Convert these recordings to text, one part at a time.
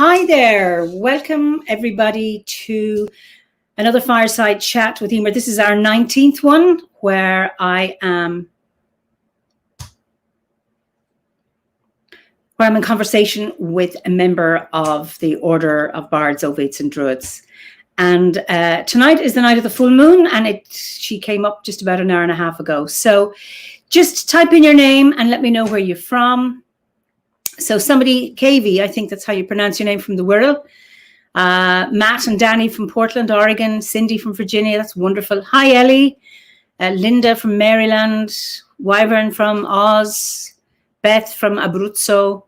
Hi there. Welcome everybody to another Fireside Chat with Eimear. This is our 19th one where I'm in conversation with a member of the Order of Bards, Ovates and Druids. And tonight is the night of the full moon, and she came up just about an hour and a half ago. So just type in your name and let me know where you're from. So somebody, KV, I think that's how you pronounce your name, from the Wirral. Matt and Danny from Portland, Oregon. Cindy from Virginia, that's wonderful. Hi, Ellie. Linda from Maryland. Wyvern from Oz. Beth from Abruzzo.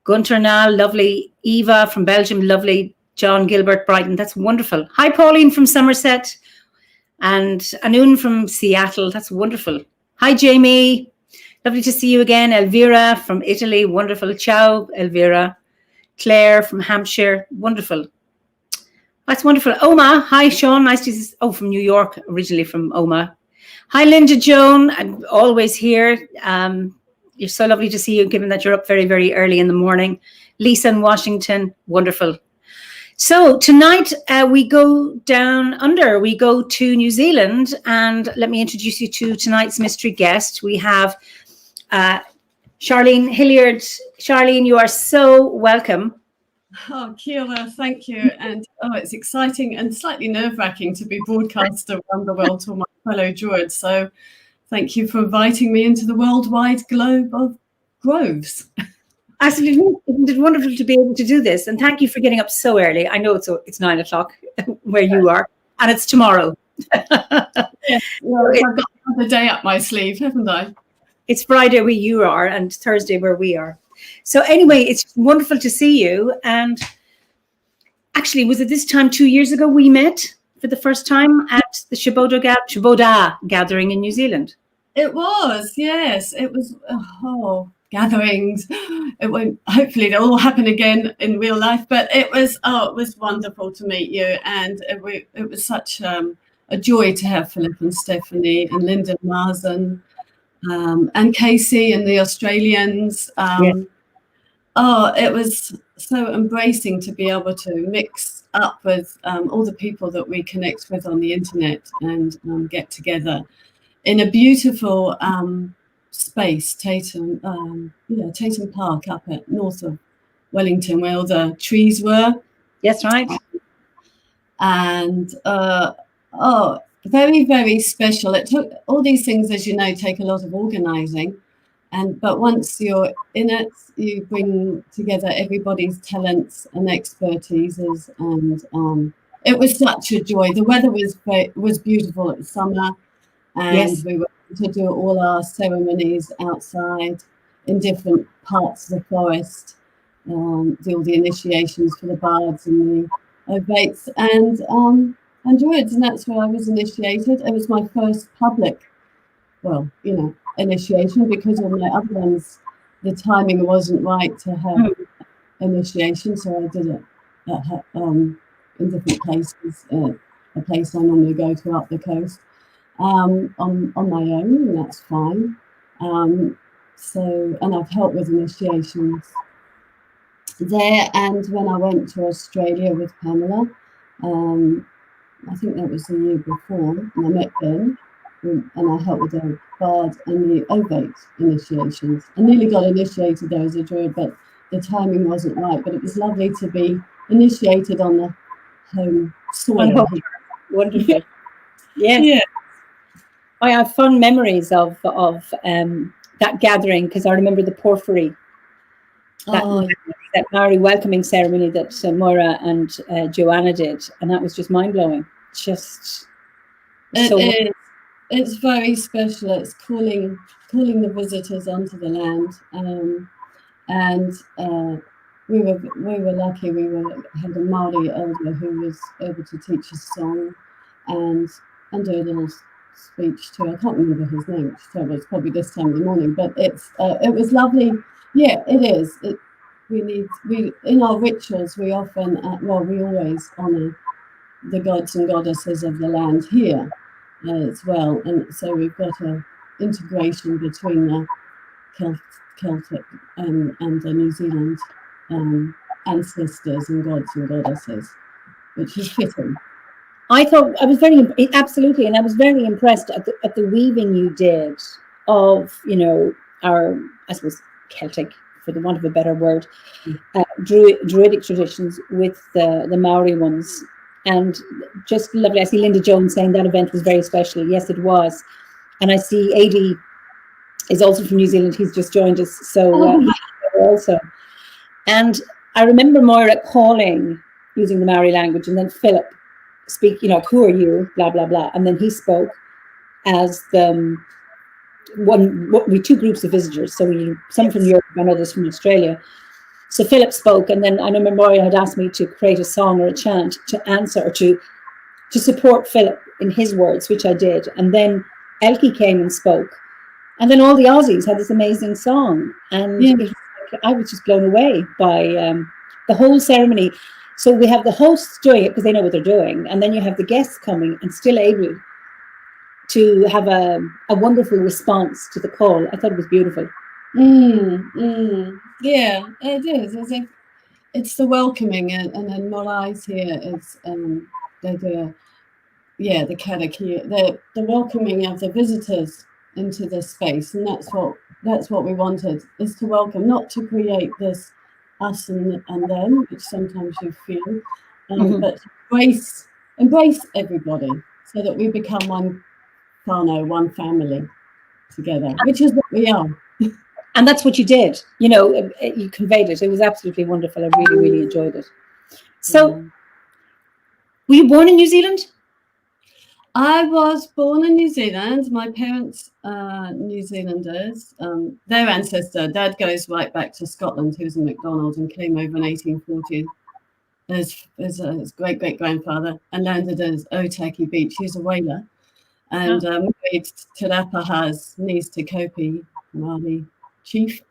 Gunter Nall, lovely. Eva from Belgium, lovely. John Gilbert, Brighton, that's wonderful. Hi, Pauline from Somerset. And Anun from Seattle, that's wonderful. Hi, Jamie. Lovely to see you again. Elvira from Italy, wonderful. Ciao, Elvira. Claire from Hampshire, wonderful. That's wonderful. Oma, hi, Sean. Nice to see you. From New York, originally from Oma. Hi, Linda Joan. I'm always here. You're so lovely to see you, given that you're up very, very early in the morning. Lisa in Washington, wonderful. So tonight we go down under. We go to New Zealand, and let me introduce you to tonight's mystery guest. We have Charlene Hillyard. Charlene, you are so welcome. Oh, kia ora, thank you. And it's exciting and slightly nerve-wracking to be broadcast around the world to all my fellow Druids. So thank you for inviting me into the worldwide globe of groves. Absolutely, isn't it wonderful to be able to do this? And thank you for getting up so early. I know it's 9 o'clock where you are, and it's tomorrow. Yes, well, I've got another day up my sleeve, haven't I? It's Friday where you are and Thursday where we are. So anyway, it's wonderful to see you. And actually, was it this time 2 years ago we met for the first time at the Shaboda gathering in New Zealand? It was, yes. It was, gatherings. It won't, hopefully they'll all happen again in real life. But it was wonderful to meet you. And it was such a joy to have Philip and Stephanie and Linda Marsden. And Casey and the Australians. It was so embracing to be able to mix up with all the people that we connect with on the internet and get together in a beautiful space, Tatum Park up at north of Wellington, where all the trees were. Yes, right. And very, very special. It took all these things, as you know, take a lot of organizing, but once you're in it, you bring together everybody's talents and expertises, and it was such a joy. The weather was beautiful. It was summer, and yes, we were able to do all our ceremonies outside in different parts of the forest, do all the initiations for the bards and the ovates and Druids, and that's where I was initiated. It was my first public, initiation, because on my other ones, the timing wasn't right to have initiation, so I did it in different places. A place I normally go to up the coast on my own, and that's fine. And I've helped with initiations there. And when I went to Australia with Pamela, I think that was the year before, and I met Ben, and I helped with the Bard and the Ovate initiations. I nearly got initiated there as a Druid, but the timing wasn't right. But it was lovely to be initiated on the home soil. Wonderful. Yeah. I have fond memories of that gathering, because I remember the porphyry. That Maori welcoming ceremony that Moira and Joanna did, and that was just mind-blowing. It's very special. It's calling the visitors onto the land, and we were lucky. We had a Maori elder who was able to teach us song and do a little speech too. I can't remember his name, so it was probably this time of the morning, but it was lovely. Yeah, it is. We in our rituals, we often, we always honour the gods and goddesses of the land here as well, and so we've got an integration between the Celtic and the New Zealand ancestors and gods and goddesses, which is fitting. I thought I was absolutely, and I was very impressed at the weaving you did of, our, I suppose, Celtic, for the want of a better word, Druidic traditions with the Maori ones, and just lovely. I see Linda Jones saying that event was very special. Yes, it was, and I see Adi is also from New Zealand. He's just joined us, so also, and I remember Moira calling using the Maori language, and then Philip speak, who are you, blah blah blah, and then he spoke as the we two groups of visitors, so some from Europe and others from Australia. So Philip spoke, and then I know Moira had asked me to create a song or a chant to answer or to support Philip in his words, which I did, and then Elkie came and spoke, and then all the Aussies had this amazing song, and I was just blown away by the whole ceremony. So we have the hosts doing it because they know what they're doing, and then you have the guests coming and still able to have a wonderful response to the call. I thought it was beautiful. Yeah, it is. It's the welcoming, and then Morais here is they do the karakia, the welcoming of the visitors into this space, and that's what we wanted, is to welcome, not to create this us and them, which sometimes you feel, but embrace everybody, so that we become one whānau, one family together, which is what we are. And that's what you did. You conveyed it. It was absolutely wonderful. I really, really enjoyed it. So, were you born in New Zealand? I was born in New Zealand. My parents are New Zealanders. Their ancestor, Dad, goes right back to Scotland. He was a MacDonald and came over in 1840. His great-great-grandfather, and landed at Otaki Beach. He's a whaler. And married Te Rapaha's niece to Kopi, Māori chief.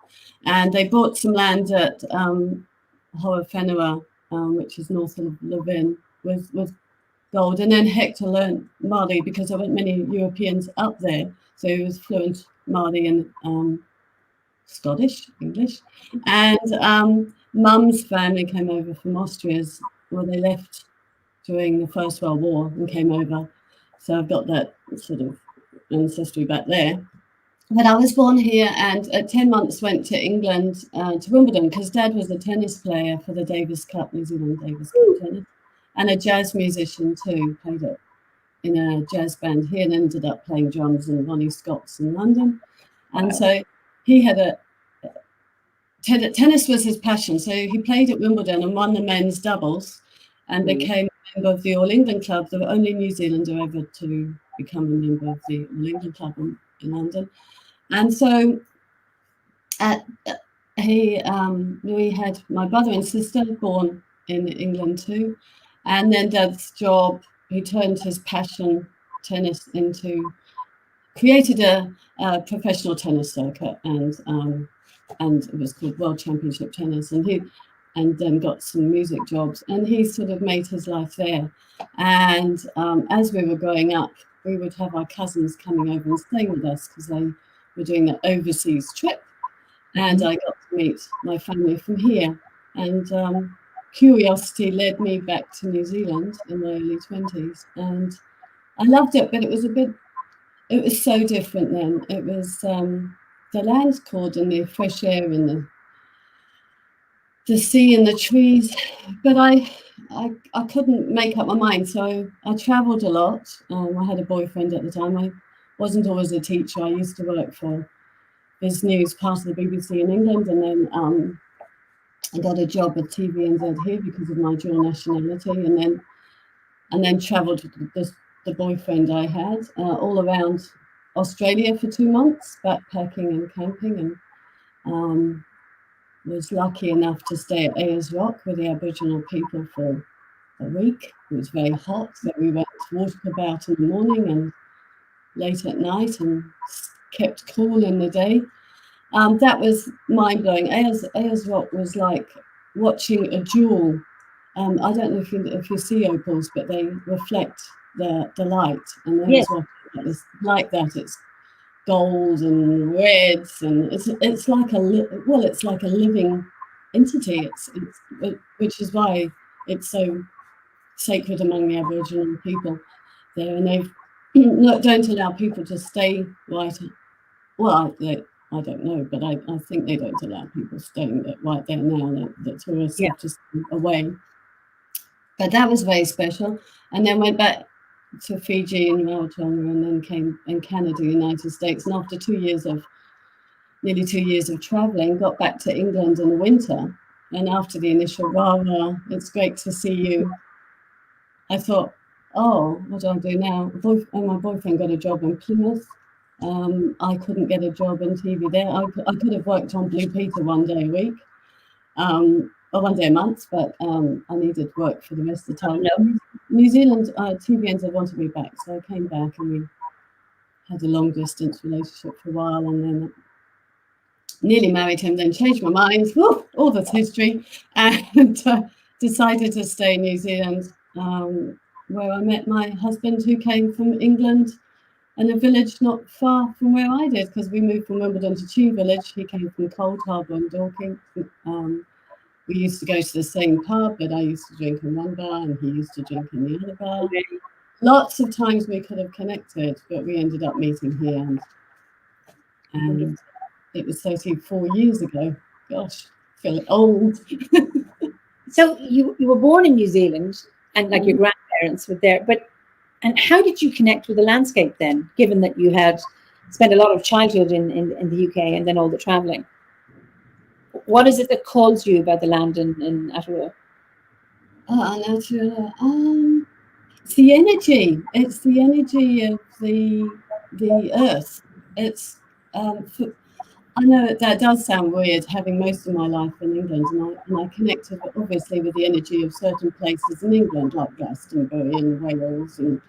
And they bought some land at Hoa Whenua, which is north of Levin, with gold. And then Hector learned Māori because there weren't many Europeans up there. So he was fluent Māori and Scottish, English. And Mum's family came over from Austria, where they left during the First World War and came over. So I've got that sort of ancestry back there. But I was born here, and at 10 months went to England, to Wimbledon, because Dad was a tennis player for the Davis Cup, New Zealand Davis Cup tennis, and a jazz musician too, played it in a jazz band here and ended up playing drums in Ronnie Scott's in London. And so he had tennis was his passion. So he played at Wimbledon and won the men's doubles and became a member of the All England Club, the only New Zealander ever to become a member of the All England Club in London. And so we had my brother and sister born in England too. And then Dad's job, he turned his passion, tennis, into, created a professional tennis circuit, and it was called World Championship Tennis. And then got some music jobs, and he sort of made his life there. And as we were growing up, we would have our cousins coming over and staying with us because they were doing an overseas trip, and I got to meet my family from here. And curiosity led me back to New Zealand in my early 20s, and I loved it, but it was so different then. It was the land's called, and the fresh air and the sea and the trees, but I couldn't make up my mind, so I travelled a lot. I had a boyfriend at the time. I wasn't always a teacher. I used to work for Biz News, part of the BBC in England, and then I got a job at TVNZ here because of my dual nationality, and then travelled with the boyfriend I had all around Australia for 2 months, backpacking and camping, and was lucky enough to stay at Ayers Rock with the Aboriginal people for a week. It was very hot, so we went walkabout in the morning and late at night and kept cool in the day. That was mind-blowing. Ayers Rock was like watching a jewel. I don't know if you see opals, but they reflect the light, and Ayers Rock is like that. It's gold and reds, and it's like a living entity. Which is why it's so sacred among the Aboriginal people there, and they don't allow people to stay right. Well, I don't know, but I think they don't allow people staying right there now. That tourists have to stay away. But that was very special. And then went back to Fiji and Rarotonga, and then came in Canada, United States. And after nearly 2 years of traveling, got back to England in the winter. And after the initial rah-rah, it's great to see you, I thought, oh, what do I do now? My boyfriend got a job in Plymouth. I couldn't get a job in TV there. I could have worked on Blue Peter one day a week, or one day a month, but I needed work for the rest of the time. New Zealand TVNs wanted me back, so I came back, and we had a long distance relationship for a while, and then nearly married him, then changed my mind. All that's history, and decided to stay in New Zealand, where I met my husband, who came from England, and a village not far from where I did, because we moved from Wimbledon to Chew Village. He came from Cold Harbour and Dorking. We used to go to the same pub, but I used to drink in one bar and he used to drink in the other bar. Lots of times we could have connected, but we ended up meeting here. And it was 34 years ago. Gosh, I feel old. So you were born in New Zealand, and like your grandparents were there, and how did you connect with the landscape then, given that you had spent a lot of childhood in the UK and then all the traveling? What is it that calls you about the land in Aotearoa? It's the energy. It's the energy of the earth. It's I know that does sound weird, having most of my life in England, and I connected obviously with the energy of certain places in England, like Glastonbury and Wales, and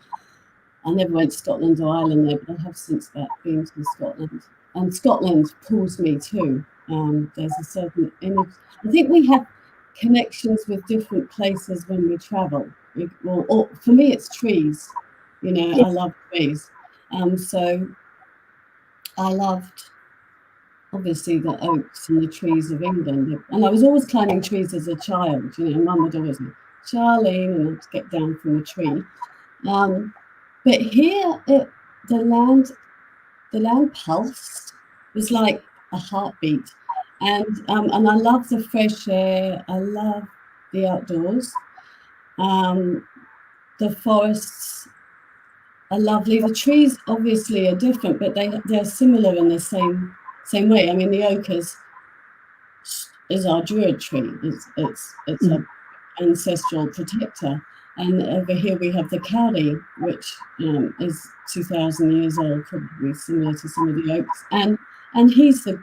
I never went to Scotland or Ireland there, but I have since that been to Scotland, and Scotland pulls me too. There's a certain energy. I think we have connections with different places when we travel. For me, it's trees. I love trees. So I loved, obviously, the oaks and the trees of England. And I was always climbing trees as a child. Mum would always say, Charlene, and I'd get down from a tree. But here, the land pulsed. It was like a heartbeat. And I love the fresh air. I love the outdoors. The forests are lovely. The trees obviously are different, but they're similar in the same way. I mean, the oak is our druid tree. It's an ancestral protector. And over here we have the kauri, which is 2,000 years old, probably similar to some of the oaks. And he's the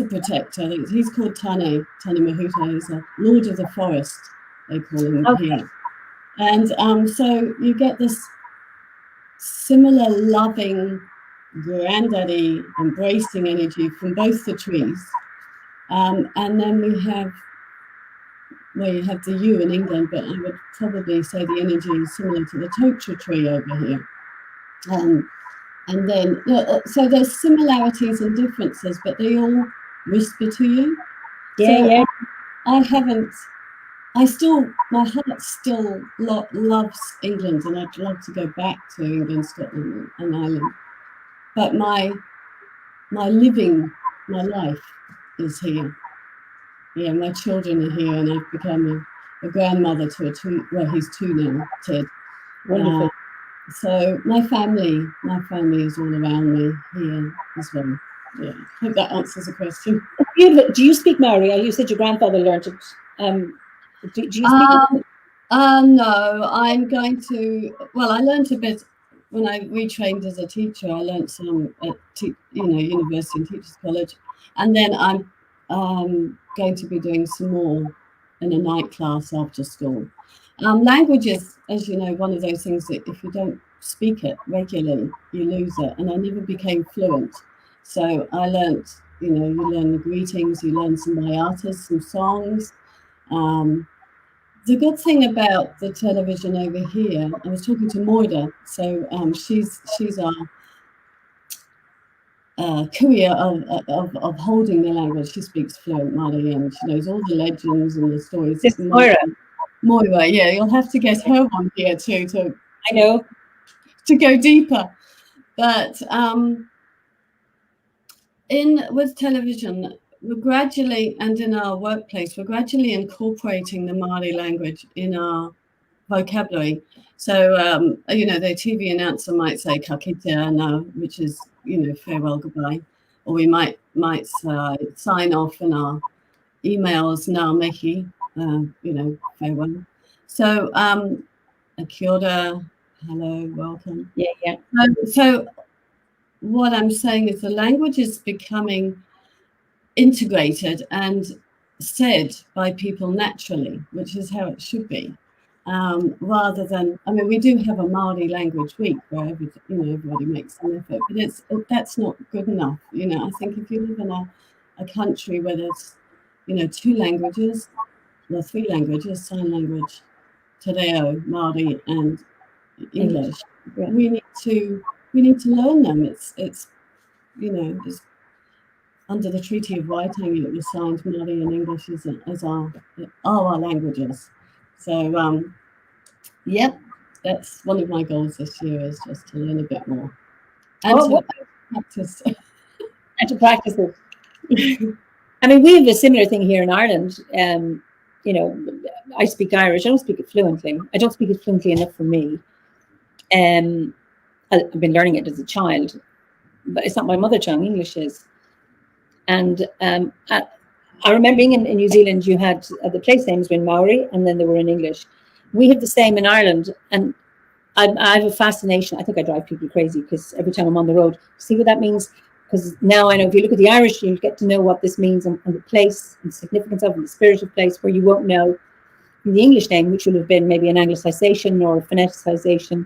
protector. He's called Tane Mahuta. He's a lord of the forest, they call him here. And so you get this similar loving, granddaddy, embracing energy from both the trees. And then we have, you have the yew in England, but I would probably say the energy is similar to the tokcha tree over here. And then, so there's similarities and differences, but they all whisper to you. My heart still loves England, and I'd love to go back to England, Scotland, and Ireland. But my life is here. Yeah, my children are here, and I've become a grandmother to he's 2 now, Ted. Wonderful. So my family is all around me here as well. Yeah, I hope that answers the question. Do you speak Maori? You said your grandfather learned it. Do you speak it? No, I'm going to. Well, I learned a bit when I retrained as a teacher. I learned some at University and Teachers College, and then I'm going to be doing some more in a night class after school. Language is, as you know, one of those things that if you don't speak it regularly, you lose it. And I never became fluent. So I learned, you learn the greetings, you learn some iatas, some songs. The good thing about the television over here, I was talking to Moida. So she's our career of holding the language. She speaks fluent Māori, and she knows all the legends and the stories. This Moira. Moira, yeah, you'll have to get her on here too I know. To go deeper. But with television, we're gradually, and in our workplace, we're gradually incorporating the Māori language in our vocabulary. So, the TV announcer might say "ka kite ana," which is, farewell, goodbye. Or we might sign off in our emails, "ngā mihi," farewell. So, kia ora, hello, welcome. Yeah. So what I'm saying is the language is becoming integrated and said by people naturally, which is how it should be, rather than, we do have a Māori language week where everybody makes an effort, but that's not good enough. I think if you live in a country where there's 2 languages, well, 3 languages, sign language, te reo, Māori, and English, we need to learn them. It's under the Treaty of Waitangi, it was signed Māori and English as our languages. So, that's one of my goals this year, is just to learn a bit more and to practice. And to practice it. We have a similar thing here in Ireland. I speak Irish. I don't speak it fluently. I don't speak it fluently enough for me. I've been learning it as a child, but it's not my mother tongue. English is. And I remember being in New Zealand, you had the place names were in Maori and then they were in English. We have the same in Ireland, and I have a fascination. I think I drive people crazy because every time I'm on the road, see what that means? Because now I know if you look at the Irish, you get to know what this means and the place and significance of, and the spirit of place, where you won't know the English name, which would have been maybe an anglicization or a phoneticization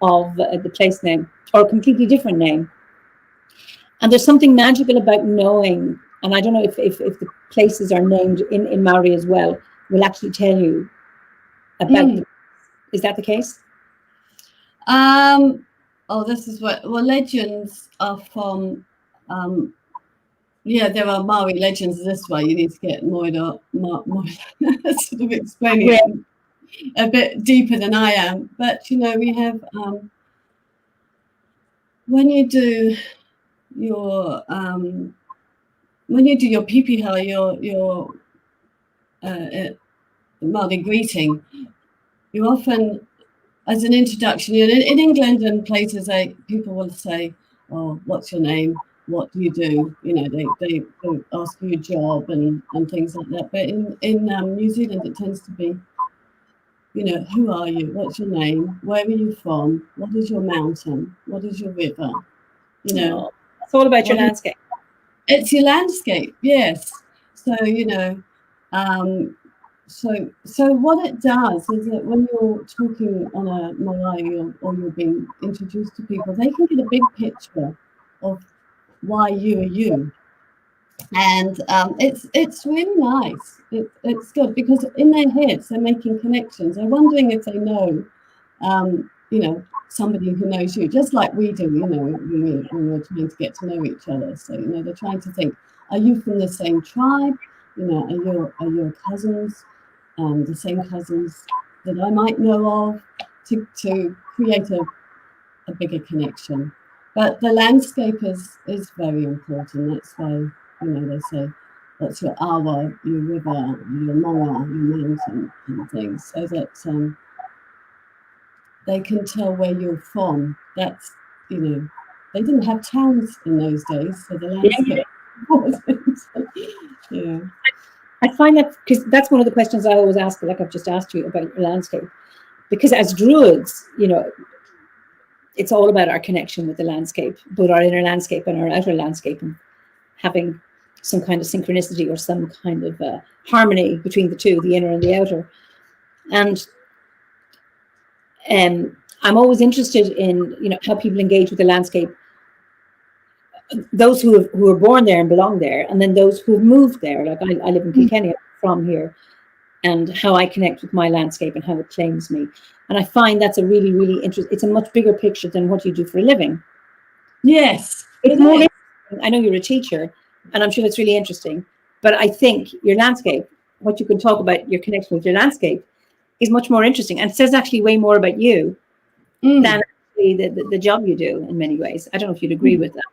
of the place name, or a completely different name. And there's something magical about knowing, and I don't know if the places are named in Maori as well, will actually tell you about is that the case? This is legends are from there are Maori legends this way. You need to get Moira sort of explaining it a bit deeper than I am. But we have when you do your pipiha, your Māori greeting, you often, as an introduction, in England and places, people will say, "Oh, what's your name? What do you do?" They ask you a job and things like that. But in New Zealand, it tends to be, who are you? What's your name? Where are you from? What is your mountain? What is your river? It's all about your landscape. It's your landscape, yes. So so what it does is that when you're talking on a marae or you're being introduced to people, they can get a big picture of why you are you. And it's really nice. It's good because in their heads they're making connections. They're wondering if they know, somebody who knows you, just like we do. When we're trying to get to know each other. So they're trying to think: are you from the same tribe? Are your cousins, the same cousins that I might know of? To create a bigger connection. But the landscape is very important. That's why they say, what's your awa, your river, your moa, your mountain, and things, so that they can tell where you're from. That's they didn't have towns in those days, so the landscape wasn't. I find that, because that's one of the questions I always ask, like I've just asked you about your landscape, because as Druids, it's all about our connection with the landscape, both our inner landscape and our outer landscape, and having some kind of synchronicity or some kind of harmony between the two, the inner and the outer. And I'm always interested in how people engage with the landscape, those who are born there and belong there, and then those who have moved there. Like I live in Kilkenny, from here, and how I connect with my landscape and how it claims me. And I find that's a really, really interesting, it's a much bigger picture than what you do for a living. Yes. It's more, I know you're a teacher, and I'm sure that's really interesting. But I think your landscape, what you can talk about, your connection with your landscape, is much more interesting, and it says actually way more about you than actually the job you do in many ways. I don't know if you'd agree with that.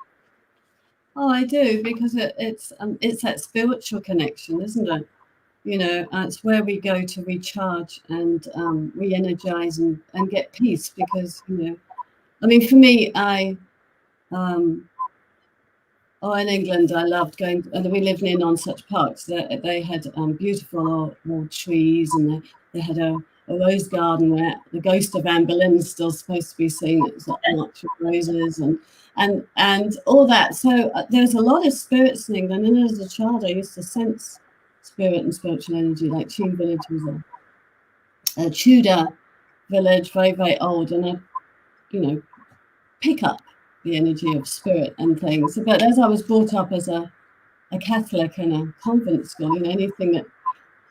Oh, I do, because it's that spiritual connection, isn't it? You know, it's where we go to recharge and re-energize and get peace. Because, you know, I mean, for me, in England, I loved going, and we lived in on such parks that they had beautiful old trees, and they had a rose garden where the ghost of Anne Boleyn's still supposed to be seen. It was like arch of roses and all that. So there's a lot of spirits in England, and as a child, I used to sense spirit and spiritual energy. Like Cheam Village was a Tudor village, very, very old, and I, you know, pick up the energy of spirit and things. But as I was brought up as a Catholic in a convent school, you know, anything that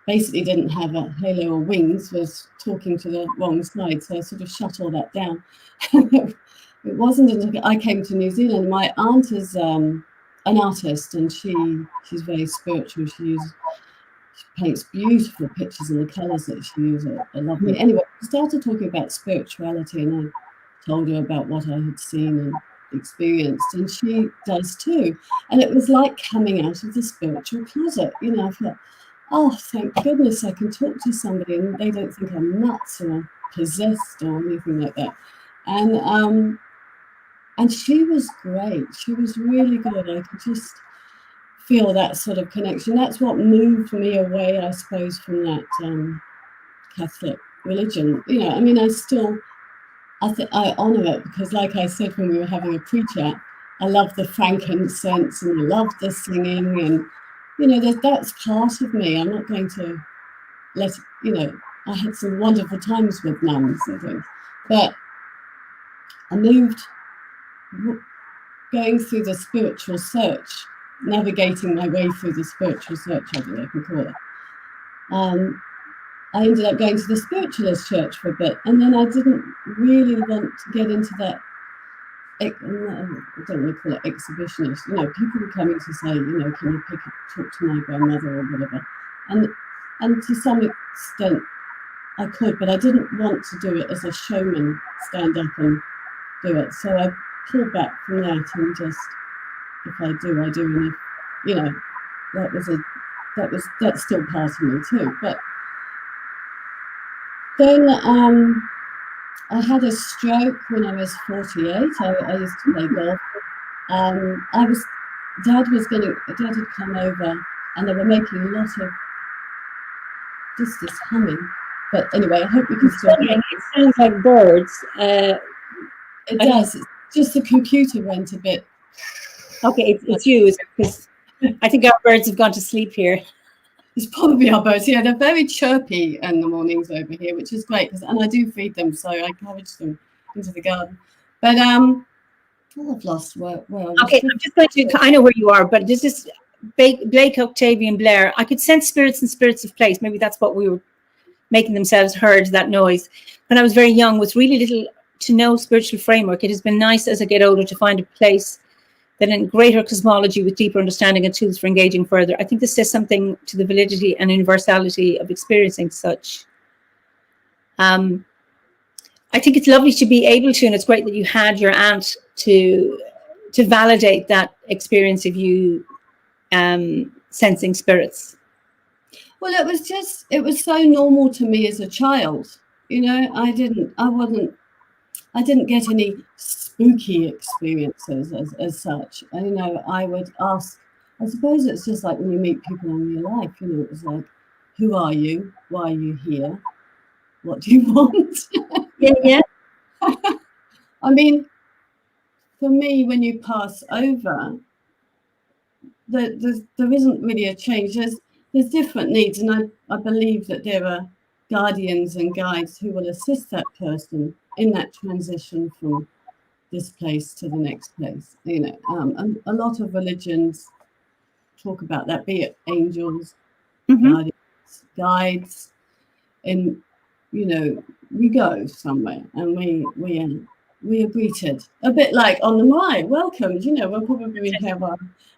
basically didn't have a halo or wings was talking to the wrong side. So I sort of shut all that down. It wasn't until I came to New Zealand. My aunt is an artist, and she's very spiritual. She paints beautiful pictures, and the colours that she uses are lovely. Anyway, we started talking about spirituality, and I told her about what I had seen and experienced, and she does too. And it was like coming out of the spiritual closet. You know, I thought, oh, thank goodness I can talk to somebody and they don't think I'm nuts or possessed or anything like that. And she was great. She was really good. I could just feel that sort of connection. That's what moved me away, I suppose, from that Catholic religion. You know, I mean, I honour it, because, like I said when we were having a pre-chat, I love the frankincense and I love the singing, and you know, that's part of me. I'm not going to let, you know, I had some wonderful times with nuns and things, but I moved, going through the spiritual search, navigating my way through the spiritual search, I think I can call it. I ended up going to the spiritualist church for a bit, and then I didn't really want to get into that, I don't want to call it exhibitionist, you know, people coming to say, you know, can you talk to my grandmother or whatever, and to some extent I could, but I didn't want to do it as a showman, stand up and do it. So I pulled back from that, and just, if I do, I do, and if, you know, that's still part of me too. But then I had a stroke when I was 48. I used to play golf. Dad had come over, and they were making a lot of just this humming. But anyway, I hope you can still hear. It sounds like birds. It does. It's just the computer went a bit. Okay, it's you, because I think our birds have gone to sleep here. It's probably our birds. Yeah, they're very chirpy in the mornings over here, which is great, and I do feed them, so I carriage them into the garden. But I've lost where okay, I'm just going to. I know where you are, but this is Blake, Octavian, Blair. I could sense spirits and spirits of place. Maybe that's what we were making themselves heard, that noise. When I was very young, with really little to no spiritual framework, it has been nice as I get older to find a place that in greater cosmology with deeper understanding and tools for engaging further. I think this says something to the validity and universality of experiencing such. I think it's lovely to be able to, and it's great that you had your aunt to validate that experience of you sensing spirits. Well, it was so normal to me as a child. You know, I didn't get any spooky experiences as such. And, you know, I would ask, I suppose it's just like when you meet people in real life, you know, it was like, who are you? Why are you here? What do you want? Yeah. I mean, for me, when you pass over, there isn't really a change. There's different needs, and I believe that there are guardians and guides who will assist that person in that transition from this place to the next place. You know, and a lot of religions talk about that, be it angels, guardians, guides, and, you know, we go somewhere and we we are greeted a bit like on the right, welcome. We'll probably have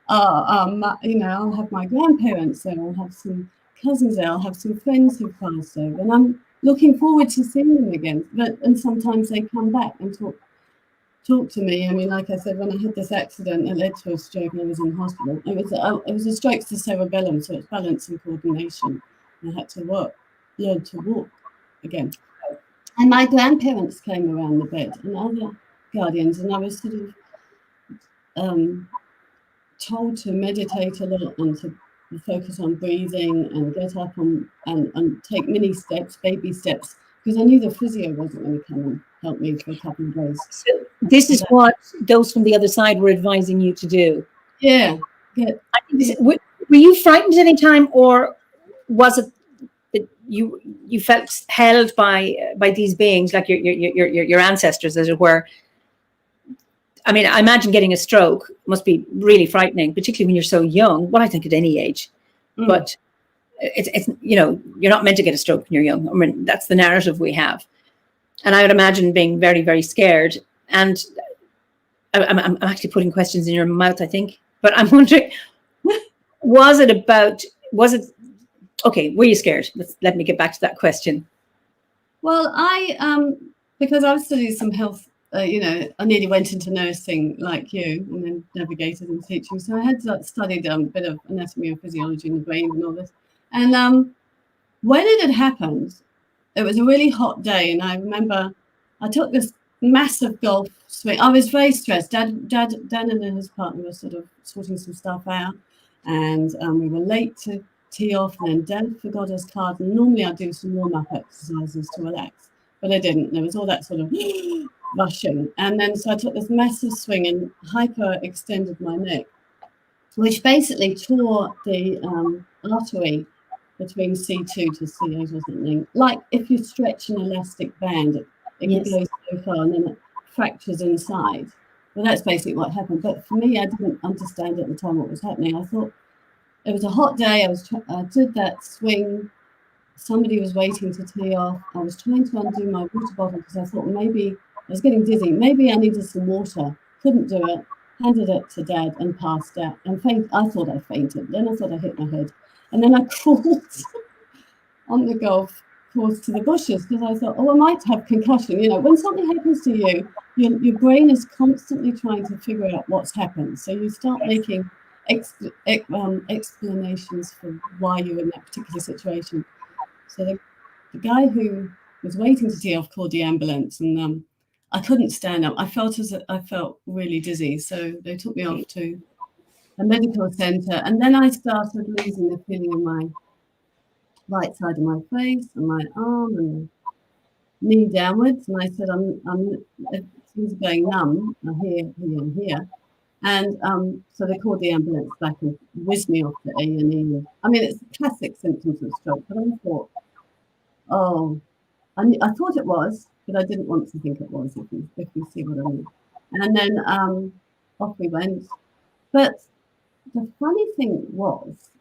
I'll have my grandparents there, I'll have some cousins there, I'll have some friends who've passed over, and I'm looking forward to seeing them again. And sometimes they come back and talk to me. I mean, like I said, when I had this accident, it led to a stroke and I was in hospital. It was a stroke to the cerebellum, so it's balance and coordination. I had to learn to walk again. And my grandparents came around the bed and other guardians, and I was sort of told to meditate a lot and to focus on breathing and get up and take mini steps, baby steps, because I knew the physio wasn't going to come and help me for a couple of days. So this is what those from the other side were advising you to do. Yeah. Were you frightened at any time, or was it that you felt held by these beings, like your ancestors, as it were? I mean, I imagine getting a stroke must be really frightening, particularly when you're so young. Well, I think at any age, but it's you're not meant to get a stroke when you're young. I mean, that's the narrative we have, and I would imagine being very, very scared. And I'm actually putting questions in your mouth, I think, but I'm wondering, was it okay? Were you scared? Let me get back to that question. Well, because I've studied some health. I nearly went into nursing like you, and then navigated in teaching. So I had studied a bit of anatomy and physiology in the brain and all this. And when it had happened, it was a really hot day, and I remember I took this massive golf swing. I was very stressed. Dad and his partner were sort of sorting some stuff out, and we were late to tee off. And then Dad forgot his card, and normally I do some warm-up exercises to relax, but I didn't. There was all that sort of rushing, and then so I took this massive swing and hyper extended my neck, which basically tore the artery between C2 to C8 or something. Like if you stretch an elastic band, it can go so far and then it fractures inside. Well, that's basically what happened. But for me, I didn't understand at the time what was happening. I thought it was a hot day. I did that swing. Somebody was waiting to tee off. I was trying to undo my water bottle because I thought maybe I was getting dizzy. Maybe I needed some water. Couldn't do it. Handed it to Dad and passed out. And I thought I fainted. Then I thought I hit my head. And then I crawled on the golf course to the bushes because I thought, I might have concussion. When something happens to you, your brain is constantly trying to figure out what's happened. So you start making explanations for why you're in that particular situation. So the guy who was waiting to tee off called the ambulance, and I couldn't stand up. I felt really dizzy, so they took me off to a medical centre, and then I started losing the feeling in my right side of my face and my arm and knee downwards. And I said, it seems going numb here, and here. And so they called the ambulance back and whizzed me off to A&E. I mean, it's classic symptoms of stroke, but I thought, I thought it was, but I didn't want to think it was, if you see what I mean. And then off we went. But the funny thing was,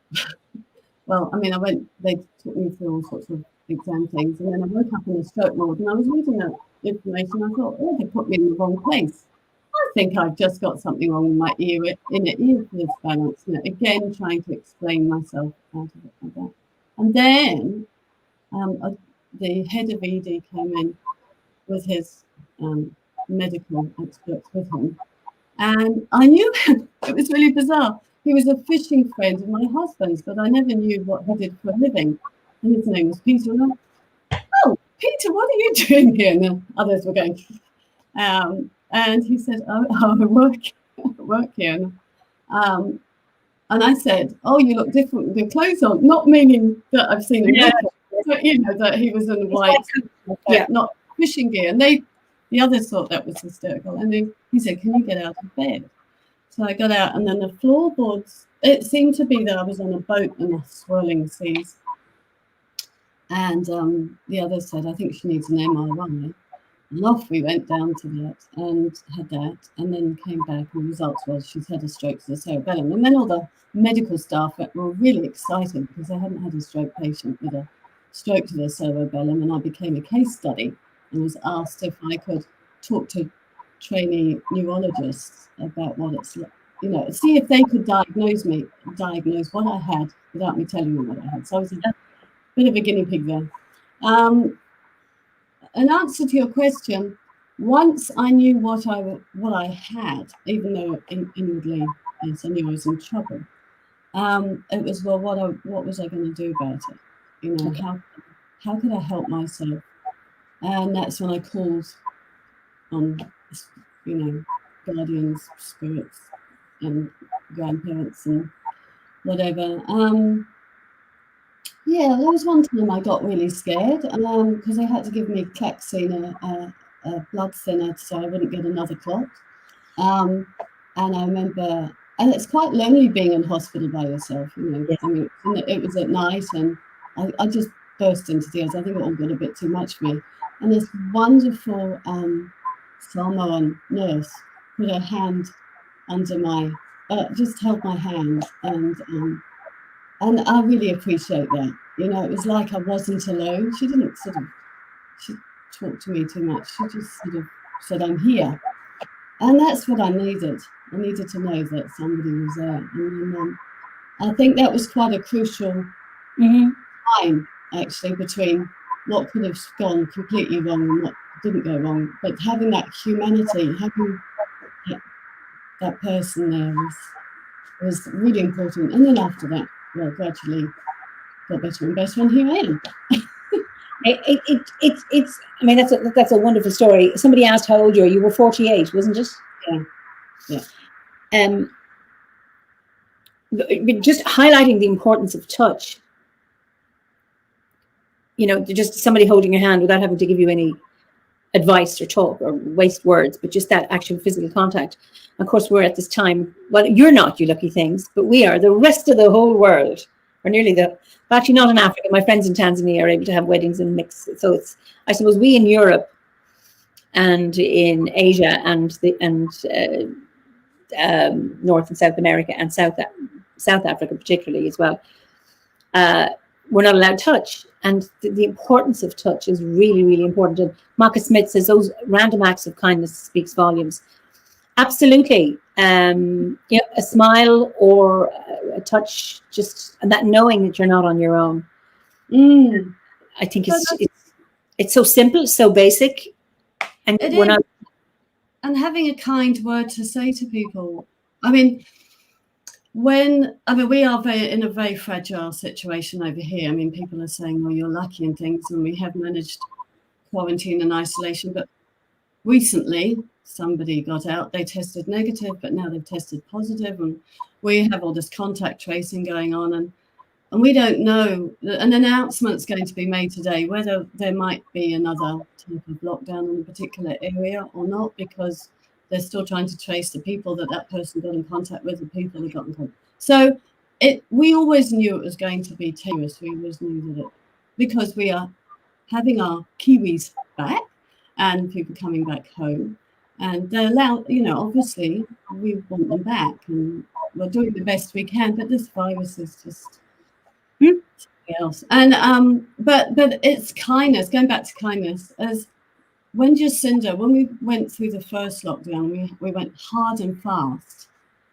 they took me through all sorts of exam things, and then I woke up in the stroke ward, and I was reading that information. I thought, they put me in the wrong place. I think I've just got something wrong with my inner ear balance. Again, trying to explain myself out of it like that. And then the head of ED came in with his medical experts with him, and I knew him. It was really bizarre. He was a fishing friend of my husband's, but I never knew what he did for a living. And his name was Peter. And Peter, what are you doing here? And the others were going. And he said, I work here. And I said, you look different with your clothes on. Not meaning that I've seen him, but that he was in white, not fishing gear. And the others thought that was hysterical. And he said, can you get out of bed? So I got out, and then the floorboards, it seemed to be that I was on a boat in the swirling seas. And the others said, I think she needs an MRI. And off we went down to that and had that, and then came back, and the results was she's had a stroke to the cerebellum. And then all the medical staff were really excited because they hadn't had a stroke patient with a stroke to the cerebellum, and I became a case study and was asked if I could talk to trainee neurologists about what it's like, see if they could diagnose what I had without me telling them what I had. So I was a bit of a guinea pig there. An answer to your question, once I knew what I had, even though inwardly, yes, I knew I was in trouble. It was, well, what was I going to do about it? How could I help myself? And that's when I called on, guardians, spirits, and grandparents, and whatever. Yeah, there was one time I got really scared because they had to give me Claxine, a blood thinner, so I wouldn't get another clot. And I remember, and it's quite lonely being in hospital by yourself, Yes. I mean, it was at night, and I just burst into tears. I think it all got a bit too much for me. And this wonderful Samoan nurse put her hand under my, just held my hand, and I really appreciate that. It was like I wasn't alone. She didn't she talked to me too much. She just sort of said, I'm here. And that's what I needed. I needed to know that somebody was there. And then, I think that was quite a crucial time, actually, between what could have gone completely wrong and what didn't go wrong. But having that humanity, having that person there was really important. And then after that, well, gradually got better and better, and here I am. It's. I mean, that's a wonderful story. Somebody asked how old you are. You were 48, wasn't it? Yeah. Just highlighting the importance of touch. Just somebody holding your hand without having to give you any advice or talk or waste words, but just that actual physical contact. Of course, we're at this time. Well, you're not, you lucky things, but we are. The rest of the whole world, or nearly actually not in Africa. My friends in Tanzania are able to have weddings and mix. So it's, I suppose, we in Europe and in Asia and North and South America and South Africa particularly as well. We're not allowed touch, and the importance of touch is really, really important. And Maka Smith says those random acts of kindness speaks volumes. Absolutely. A smile or a touch, and that knowing that you're not on your own. I think it's so simple, so basic, and we're not. And having a kind word to say to people. I mean, we are in a very fragile situation over here. I mean, people are saying, well, you're lucky and things, and we have managed quarantine and isolation. But recently, somebody got out, they tested negative, but now they've tested positive, and we have all this contact tracing going on, and we don't know. An announcement's going to be made today whether there might be another type of lockdown in a particular area or not, because they're still trying to trace the people that person got in contact with, the people that got in contact. So we always knew it was going to be tenuous. We always knew that because we are having our Kiwis back and people coming back home, and they're allowed, obviously we want them back, and we're doing the best we can, but this virus is just something else. And but it's kindness, going back to kindness, as when we went through the first lockdown, we went hard and fast.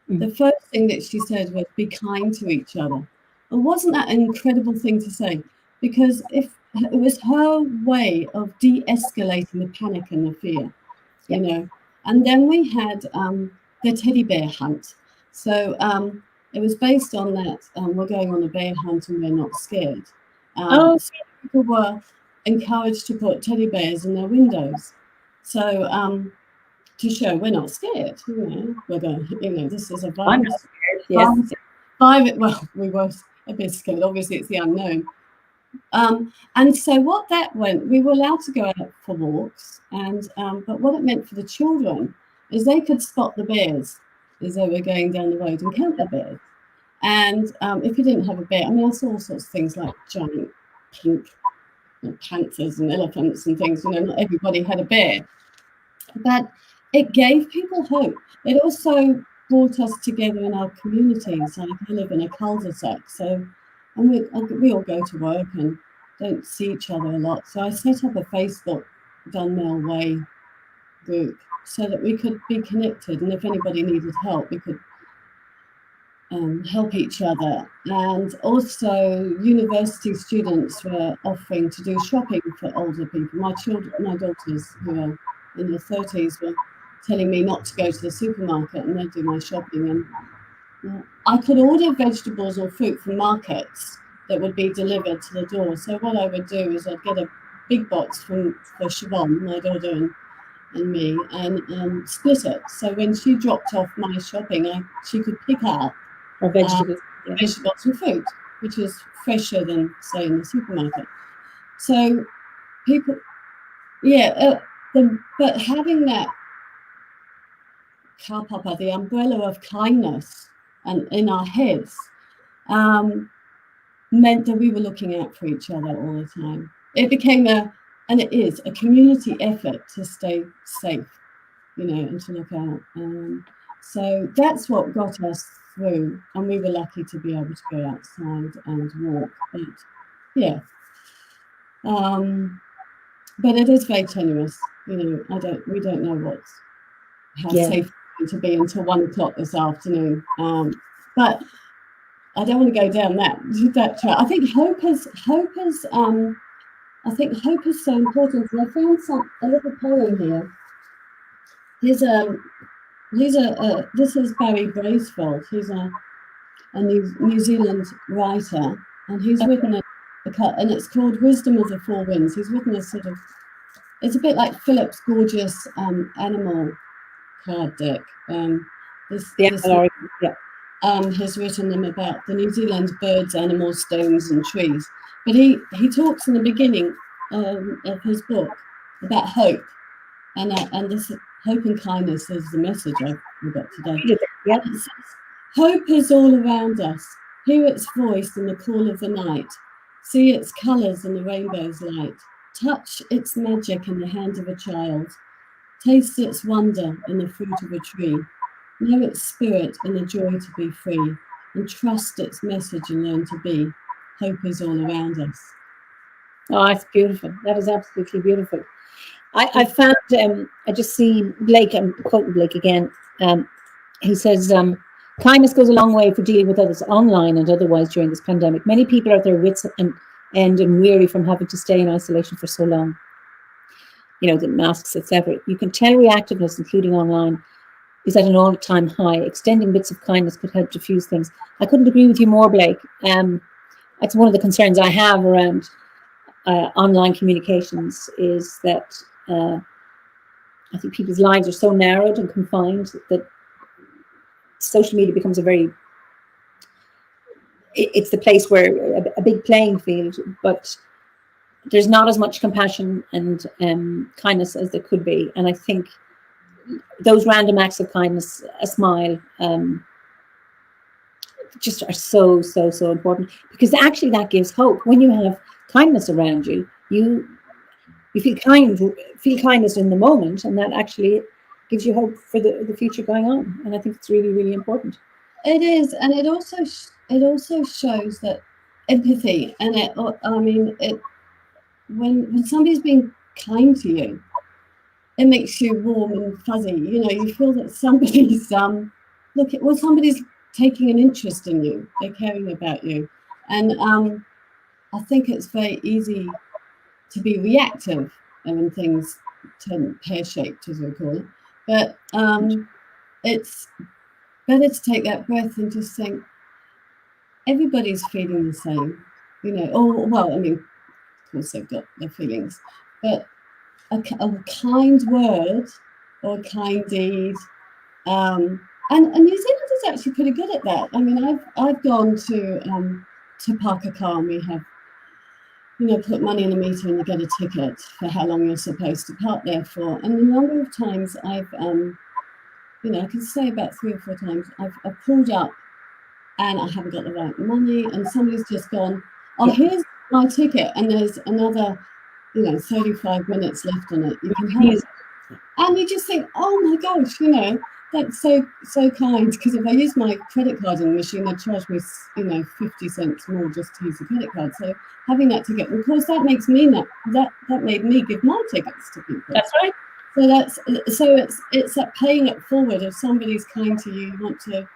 The first thing that she said was, be kind to each other. And wasn't that an incredible thing to say? Because if it was her way of de-escalating the panic and the fear, And then we had the teddy bear hunt. So it was based on that. We're going on a bear hunt and we're not scared. So people were encouraged to put teddy bears in their windows. So to show we're not scared, we're going, this is a virus. I'm not scared, yes. Well, we were a bit scared. Obviously, it's the unknown. And so what that went, we were allowed to go out for walks, and but what it meant for the children is they could spot the bears as they were going down the road and count the bears. And if you didn't have a bear, I mean, I saw all sorts of things like giant pink panthers and elephants and things. Not everybody had a bear, but it gave people hope. It also brought us together in our communities. Like I live in a cul-de-sac, and we all go to work and don't see each other a lot. So I set up a Facebook Dunmel Way group so that we could be connected, and if anybody needed help, we could help each other. And also university students were offering to do shopping for older people. My daughters, who are in their 30s, were telling me not to go to the supermarket and they'd do my shopping. And I could order vegetables or fruit from markets that would be delivered to the door. So what I would do is I'd get a big box for Siobhan, my daughter, and me, and split it. So when she dropped off my shopping, she could pick out vegetables and fruit, which is fresher than, say, in the supermarket. So people, but having that kapapa, the umbrella of kindness, and in our heads, meant that we were looking out for each other all the time. It became and it is a community effort to stay safe, and to look out. So that's what got us through, and we were lucky to be able to go outside and walk. But it is very tenuous. We don't know how safe it's going to be until 1 o'clock this afternoon. But I don't want to go down that track. I think hope is so important. And I found a little poem here. This is Barry Bracefield. He's a New Zealand writer, and he's written and it's called Wisdom of the Four Winds. He's written a sort of, it's a bit like Philip's gorgeous animal card deck. Has written them about the New Zealand birds, animals, stones, and trees. But he talks in the beginning of his book about hope, and this hope and kindness is the message I've got today. Yep. It says, hope is all around us. Hear its voice in the call of the night. See its colours in the rainbow's light. Touch its magic in the hand of a child. Taste its wonder in the fruit of a tree. Know its spirit in the joy to be free. And trust its message and learn to be. Hope is all around us. Oh, it's beautiful. That is absolutely beautiful. I found, I just see Blake, I'm quoting Blake again. He says, kindness goes a long way for dealing with others online and otherwise during this pandemic. Many people are at their wits' end and weary from having to stay in isolation for so long. The masks, etc. You can tell reactiveness, including online, is at an all-time high. Extending bits of kindness could help diffuse things. I couldn't agree with you more, Blake. That's one of the concerns I have around online communications, is that I think people's lives are so narrowed and confined that social media becomes it's the place where a big playing field, but there's not as much compassion and kindness as there could be. And I think those random acts of kindness, a smile, just are so important, because actually that gives hope. When you have kindness around you, you feel kindness in the moment, and that actually gives you hope for the future going on. And I think it's really, really important. It is, and it also shows that empathy, and when somebody's being kind to you, it makes you warm and fuzzy. You feel that somebody's somebody's taking an interest in you. They're caring about you, and I think it's very easy to be reactive when things turn pear-shaped, as we call it. But it's better to take that breath and just think, everybody's feeling the same, of course they've got their feelings, but a kind word or a kind deed, and New Zealand is actually pretty good at that. I've gone to park a car, and we have put money in the meter and you get a ticket for how long you're supposed to park there for. And the number of times I've I can say about 3 or 4 times I've pulled up and I haven't got the right money, and somebody's just gone, oh, here's my ticket, and there's another 35 minutes left on it, you can have it. And you just think, oh my gosh, that's so kind, because if I use my credit card in the machine, they charge me 50 cents more just to use the credit card. So having that ticket, of course, that makes me that made me give my tickets to people. That's right. it's that paying it forward. If somebody's kind to you, you want to,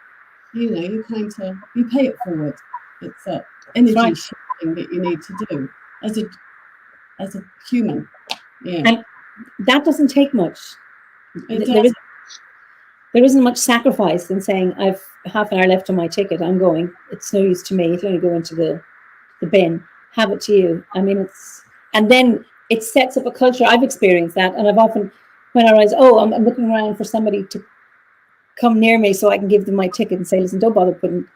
you pay it forward. It's that energy shifting that you need to do as a human. Yeah. And that doesn't take much. There isn't much sacrifice in saying, I've half an hour left on my ticket, I'm going. It's no use to me. It'll only go into the bin. Have it to you. I mean, and then it sets up a culture. I've experienced that. And I've often, when I realize, I'm looking around for somebody to come near me so I can give them my ticket and say, listen, don't bother putting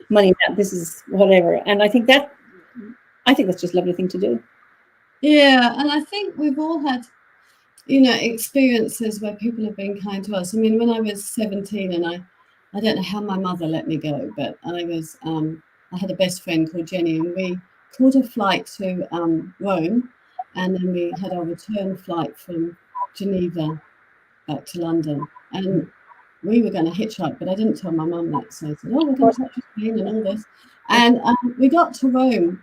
money in that. This is whatever. And I think that's just a lovely thing to do. Yeah. And I think we've all had, experiences where people have been kind to us. I mean, when I was 17 and I don't know how my mother let me go, but I had a best friend called Jenny, and we caught a flight to Rome, and then we had our return flight from Geneva back to London. And we were going to hitchhike, but I didn't tell my mum that. So I said, we're going to touch Spain and all this. And we got to Rome,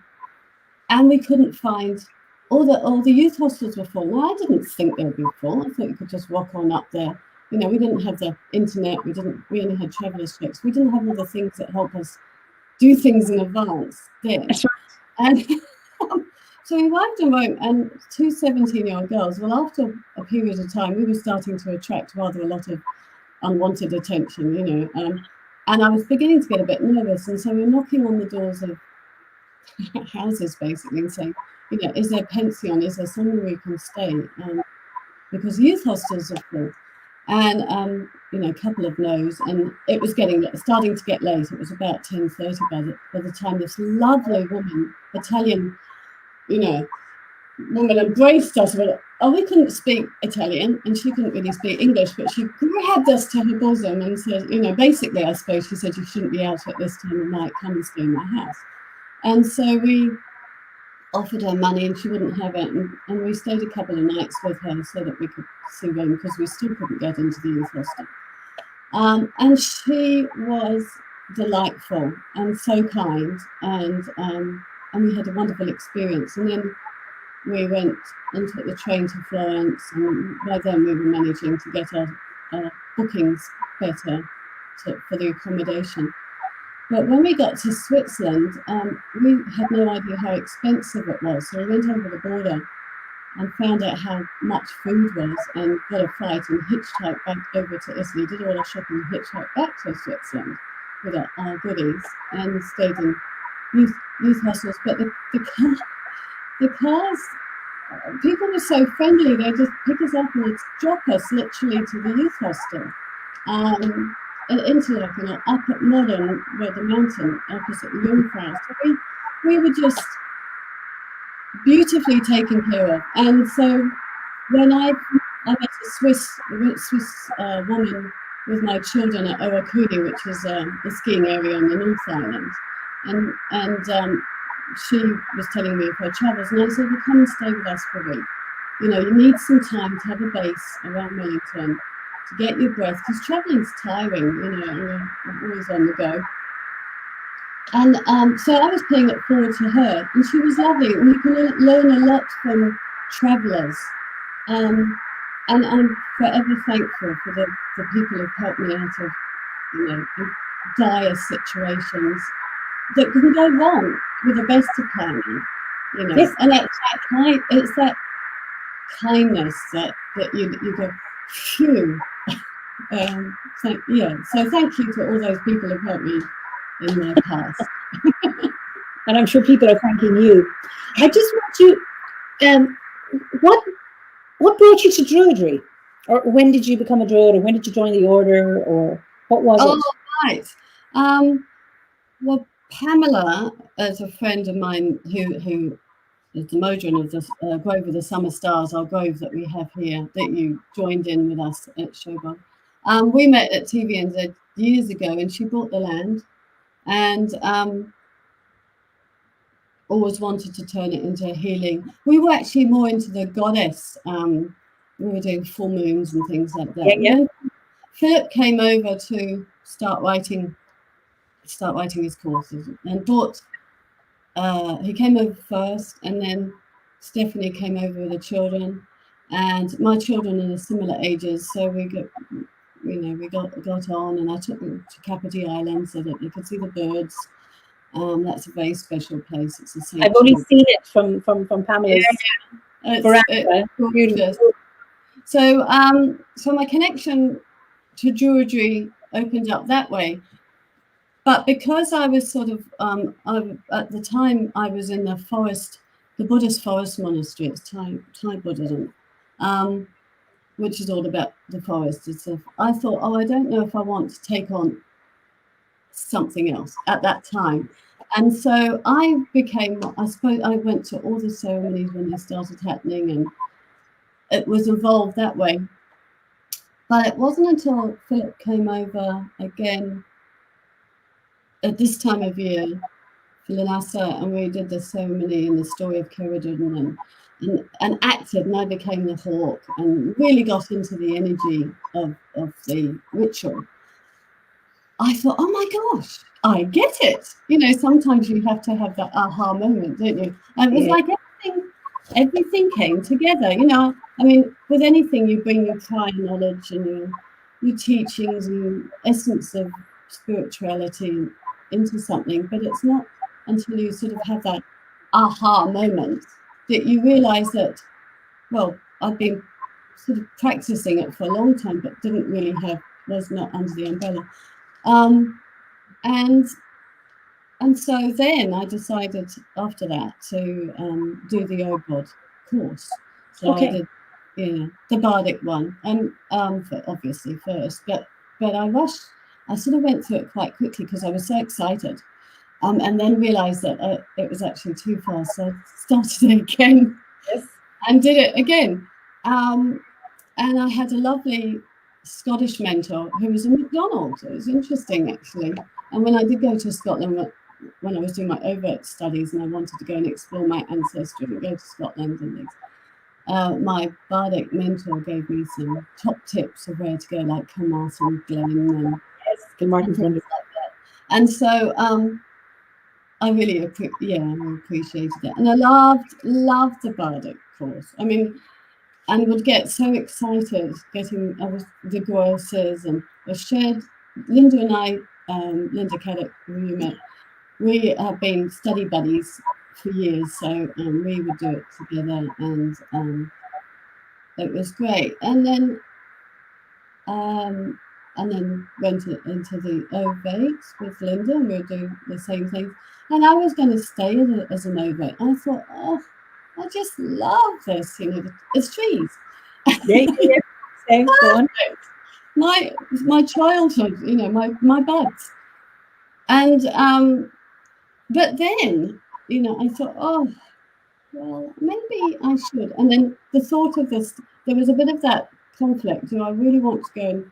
and we couldn't find... All the youth hostels were full. Well, I didn't think they would be full. I thought you could just walk on up there. We didn't have the internet. We only had traveller's checks. We didn't have all the things that help us do things in advance there. And so we arrived in Rome, and 2 17-year-old girls. Well, after a period of time, we were starting to attract rather a lot of unwanted attention, and I was beginning to get a bit nervous. And so we were knocking on the doors of houses, basically, and saying, is there a pension? Is there somewhere we can stay? Because youth hostels are full. And, a couple of no's. And it was starting to get late. It was about 10:30 by the time this lovely woman, Italian, woman, embraced us. We couldn't speak Italian, and she couldn't really speak English, but she grabbed us to her bosom and said, basically, I suppose she said, you shouldn't be out at this time of night. Come and stay in my house. And so we offered her money, and she wouldn't have it, and we stayed a couple of nights with her so that we could see Rome, because we still couldn't get into the youth hostel. And she was delightful and so kind, and we had a wonderful experience. And then we went and took the train to Florence, and by then we were managing to get our bookings better for the accommodation. But when we got to Switzerland, we had no idea how expensive it was. So we went over the border and found out how much food was, and got a flight and hitchhiked back over to Italy, did all our shopping, hitchhiked back to Switzerland with our goodies, and stayed in youth hostels. But the cars, people were so friendly. They just pick us up and they'd drop us literally to the youth hostel. At Interlaken, or up at Modern, where the mountain opposite the Jungfrau. So we were just beautifully taken care of. And so when I met a Swiss woman with my children at Oakuni, which is a skiing area on the North Island, and she was telling me of her travels, and I said, well, come and stay with us for a week. You need some time to have a base around Wellington, to get your breath, because traveling's tiring, you're always on the go. And so I was paying it forward to her, and she was lovely, and you can learn a lot from travellers. And I'm forever thankful for the people who've helped me out of, dire situations that can go wrong with the best of planning, Yes. And it's that kindness that you go, phew. So thank you to all those people who've helped me in my past. And I'm sure people are thanking you. I just want to, what brought you to Druidry? Or when did you become a Druid, or when did you join the order, or what was it? Oh, right. Well, Pamela, as a friend of mine who is the modron of the Grove of the Summer Stars, our grove that we have here, that you joined in with us at Showboat. We met at TVNZ years ago, and she bought the land, and always wanted to turn it into healing. We were actually more into the goddess. We were doing full moons and things like that. Yeah. Philip came over to start writing his courses, and bought. He came over first, and then Stephanie came over with the children, and my children are similar ages, so we got on, and I took them to Kapiti Island so that they could see the birds. That's a very special place. It's a sanctuary. I've only seen it from Pamela's. It's gorgeous. So so my connection to Druidry opened up that way. But because I was sort of, at the time I was in the forest, the Buddhist forest monastery, it's Thai Buddhism, which is all about the forest and stuff. I thought, I don't know if I want to take on something else at that time. And so I went to all the ceremonies when they started happening, and it was involved that way. But it wasn't until Philip came over again at this time of year for Lanasa, and we did the ceremony and the story of Keridun and acted, and I became the hawk and really got into the energy of the ritual. I thought, oh my gosh, I get it. You know, sometimes you have to have that aha moment, don't you? And it was like everything came together. You know, I mean, with anything, you bring your prior knowledge and your teachings and essence of spirituality into something, but it's not until you sort of have that aha moment that you realize that, well, I've been sort of practicing it for a long time, but was not under the umbrella. And so then I decided after that to do the OBOD course. So I did, the Bardic one, and obviously first, but I rushed. I sort of went through it quite quickly because I was so excited, and then realised that it was actually too fast. So I started it again, and did it again. And I had a lovely Scottish mentor who was a McDonald. It was interesting, actually. And when I did go to Scotland, when I was doing my overt studies and I wanted to go and explore my ancestry and go to Scotland and things, my Bardic mentor gave me some top tips of where to go, like Carmarthen Glen and like that. And so I really appreciated it, and I loved the Bardic course. I mean, and would get so excited getting the grosses, and I shared. Linda and I, Linda Caddick, who you met, we have been study buddies for years, so we would do it together, and it was great. And then went into the Ovates with Linda, and we'll do the same thing. And I was going to stay as an Ovate. I thought, oh, I just love this, you know, it's trees. My childhood, you know, my buds. And but then, you know, I thought, oh, well, maybe I should. And then the thought of this, there was a bit of that conflict. Do I really want to go and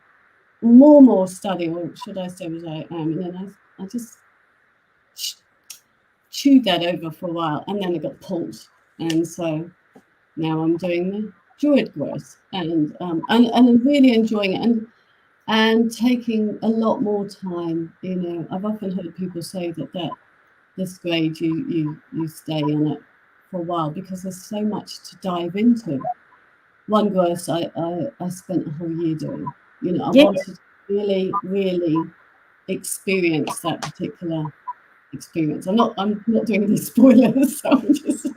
more study, or should I stay as I am? And then I just chewed that over for a while, and then it got pulled. And so now I'm doing the Druid course, and I'm really enjoying it, and taking a lot more time. You know, I've often heard people say that this grade you stay on it for a while because there's so much to dive into. One course I spent a whole year doing. You know, I wanted to really, really experience that particular experience. I'm not doing any spoilers, so I'm just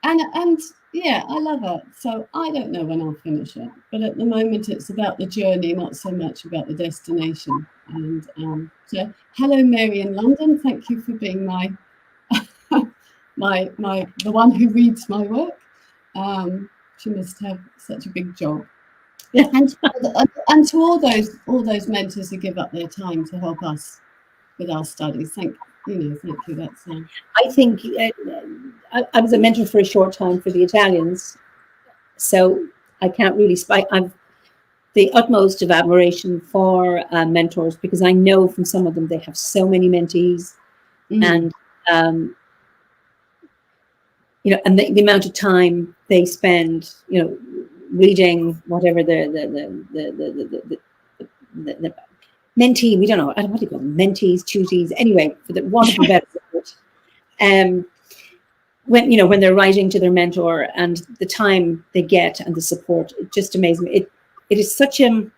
and yeah, I love it. So I don't know when I'll finish it, but at the moment it's about the journey, not so much about the destination. And so hello, Mary in London. Thank you for being my the one who reads my work. She must have such a big job. And to all those mentors who give up their time to help us with our studies, thank you. That's I think I was a mentor for a short time for the Italians, so I can't really I've the utmost of admiration for mentors, because I know from some of them they have so many mentees, and you know, and the amount of time they spend, you know, reading whatever the mentee, we don't know, what do you call them, mentees, tutees, anyway, for the want of a better word. when, you know, when they're writing to their mentor and the time they get and the support, it just amazes me. It is such a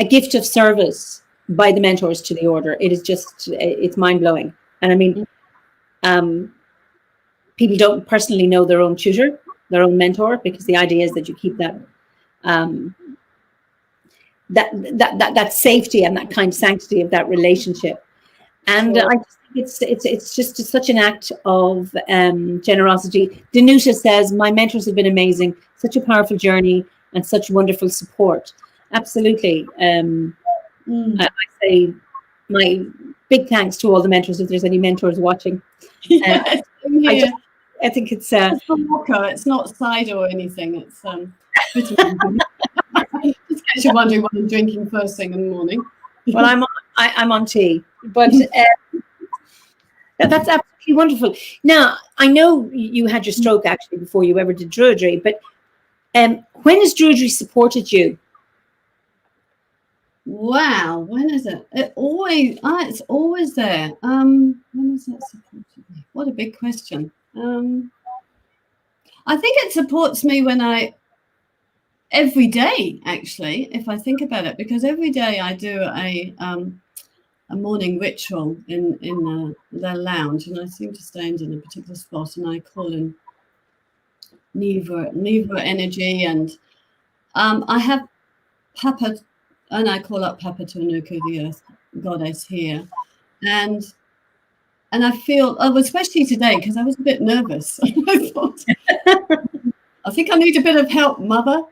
gift of service by the mentors to the order. It is just, it's mind blowing. And I mean, people don't personally know their own tutor, their own mentor, because the idea is that you keep that that safety and that kind of sanctity of that relationship. And Sure. I just think it's just such an act of generosity. Danuta says, my mentors have been amazing, such a powerful journey and such wonderful support. Absolutely. I say my big thanks to all the mentors, if there's any mentors watching. Yes, I think it's it's not cider or anything. It's vitamin. Just in case you're wondering what I'm drinking first thing in the morning. well, I'm on tea, but that's absolutely wonderful. Now, I know you had your stroke actually before you ever did Druidry, but when has Druidry supported you? Wow, when is it? It's always there. When has that supported me? What a big question. I think it supports me every day, actually, if I think about it, because every day I do a morning ritual in the lounge, and I seem to stand in a particular spot, and I call in Neva energy, and I have Papa, and I call up Papa Tuanuku, the Earth Goddess here, and I feel, especially today, because I was a bit nervous. I thought, I think I need a bit of help, Mother.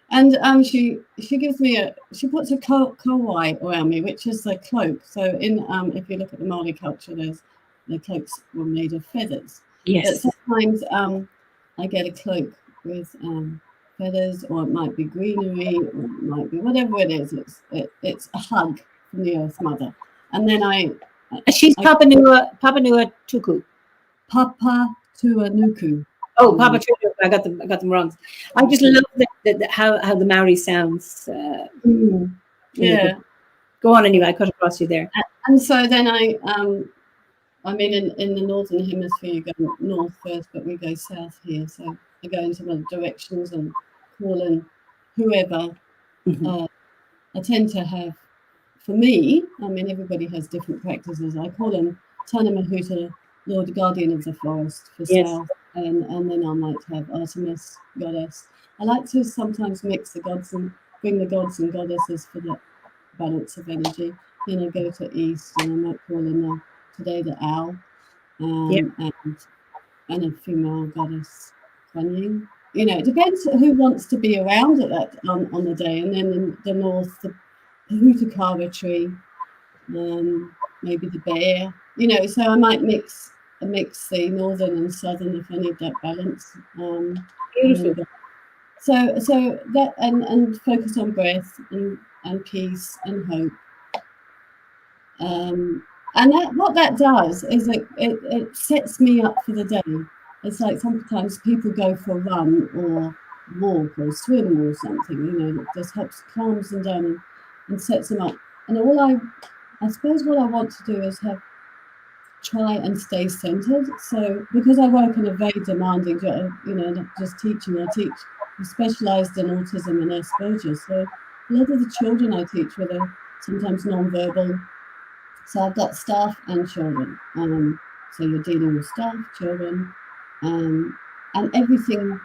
And she gives me she puts a kowai around me, which is a cloak. So if you look at the Maori culture, the cloaks were made of feathers. Yes. But sometimes I get a cloak with feathers, or it might be greenery, or it might be whatever it is. It's a hug from the Earth Mother. And then she's Papa Nua Tuku. Papa Tuanuku. Oh, Papa Tuanuku. I got them wrong. I just love how the Maori sounds. Yeah. Go on anyway. I cut across you there. And so then I mean, in the northern hemisphere, you go north first, but we go south here. So I go into other directions and call in whoever. I tend to have, for me, I mean, everybody has different practices. I call him Tana Mahuta, Lord Guardian of the Forest for south, and then I might have Artemis, Goddess. I like to sometimes mix the gods and bring the gods and goddesses for that balance of energy. Then I go to east, and I might call in today the owl, and a female goddess, Kuan. You know, it depends who wants to be around at that on the day. And then in the north, the Hutakara tree, maybe the bear. You know, so I might mix the northern and southern if I need that balance. Beautiful. So that and focus on breath and peace and hope. And what that does is it sets me up for the day. It's like sometimes people go for a run or walk or swim or something, you know, that just helps calms them down and sets them up. And I suppose what I want to do is try and stay centered. So because I work in a very demanding job, you know, not just teaching, I specialized in autism and Asperger's. So a lot of the children I teach with are sometimes non-verbal. So I've got staff and children. So you're dealing with staff, children, and everything.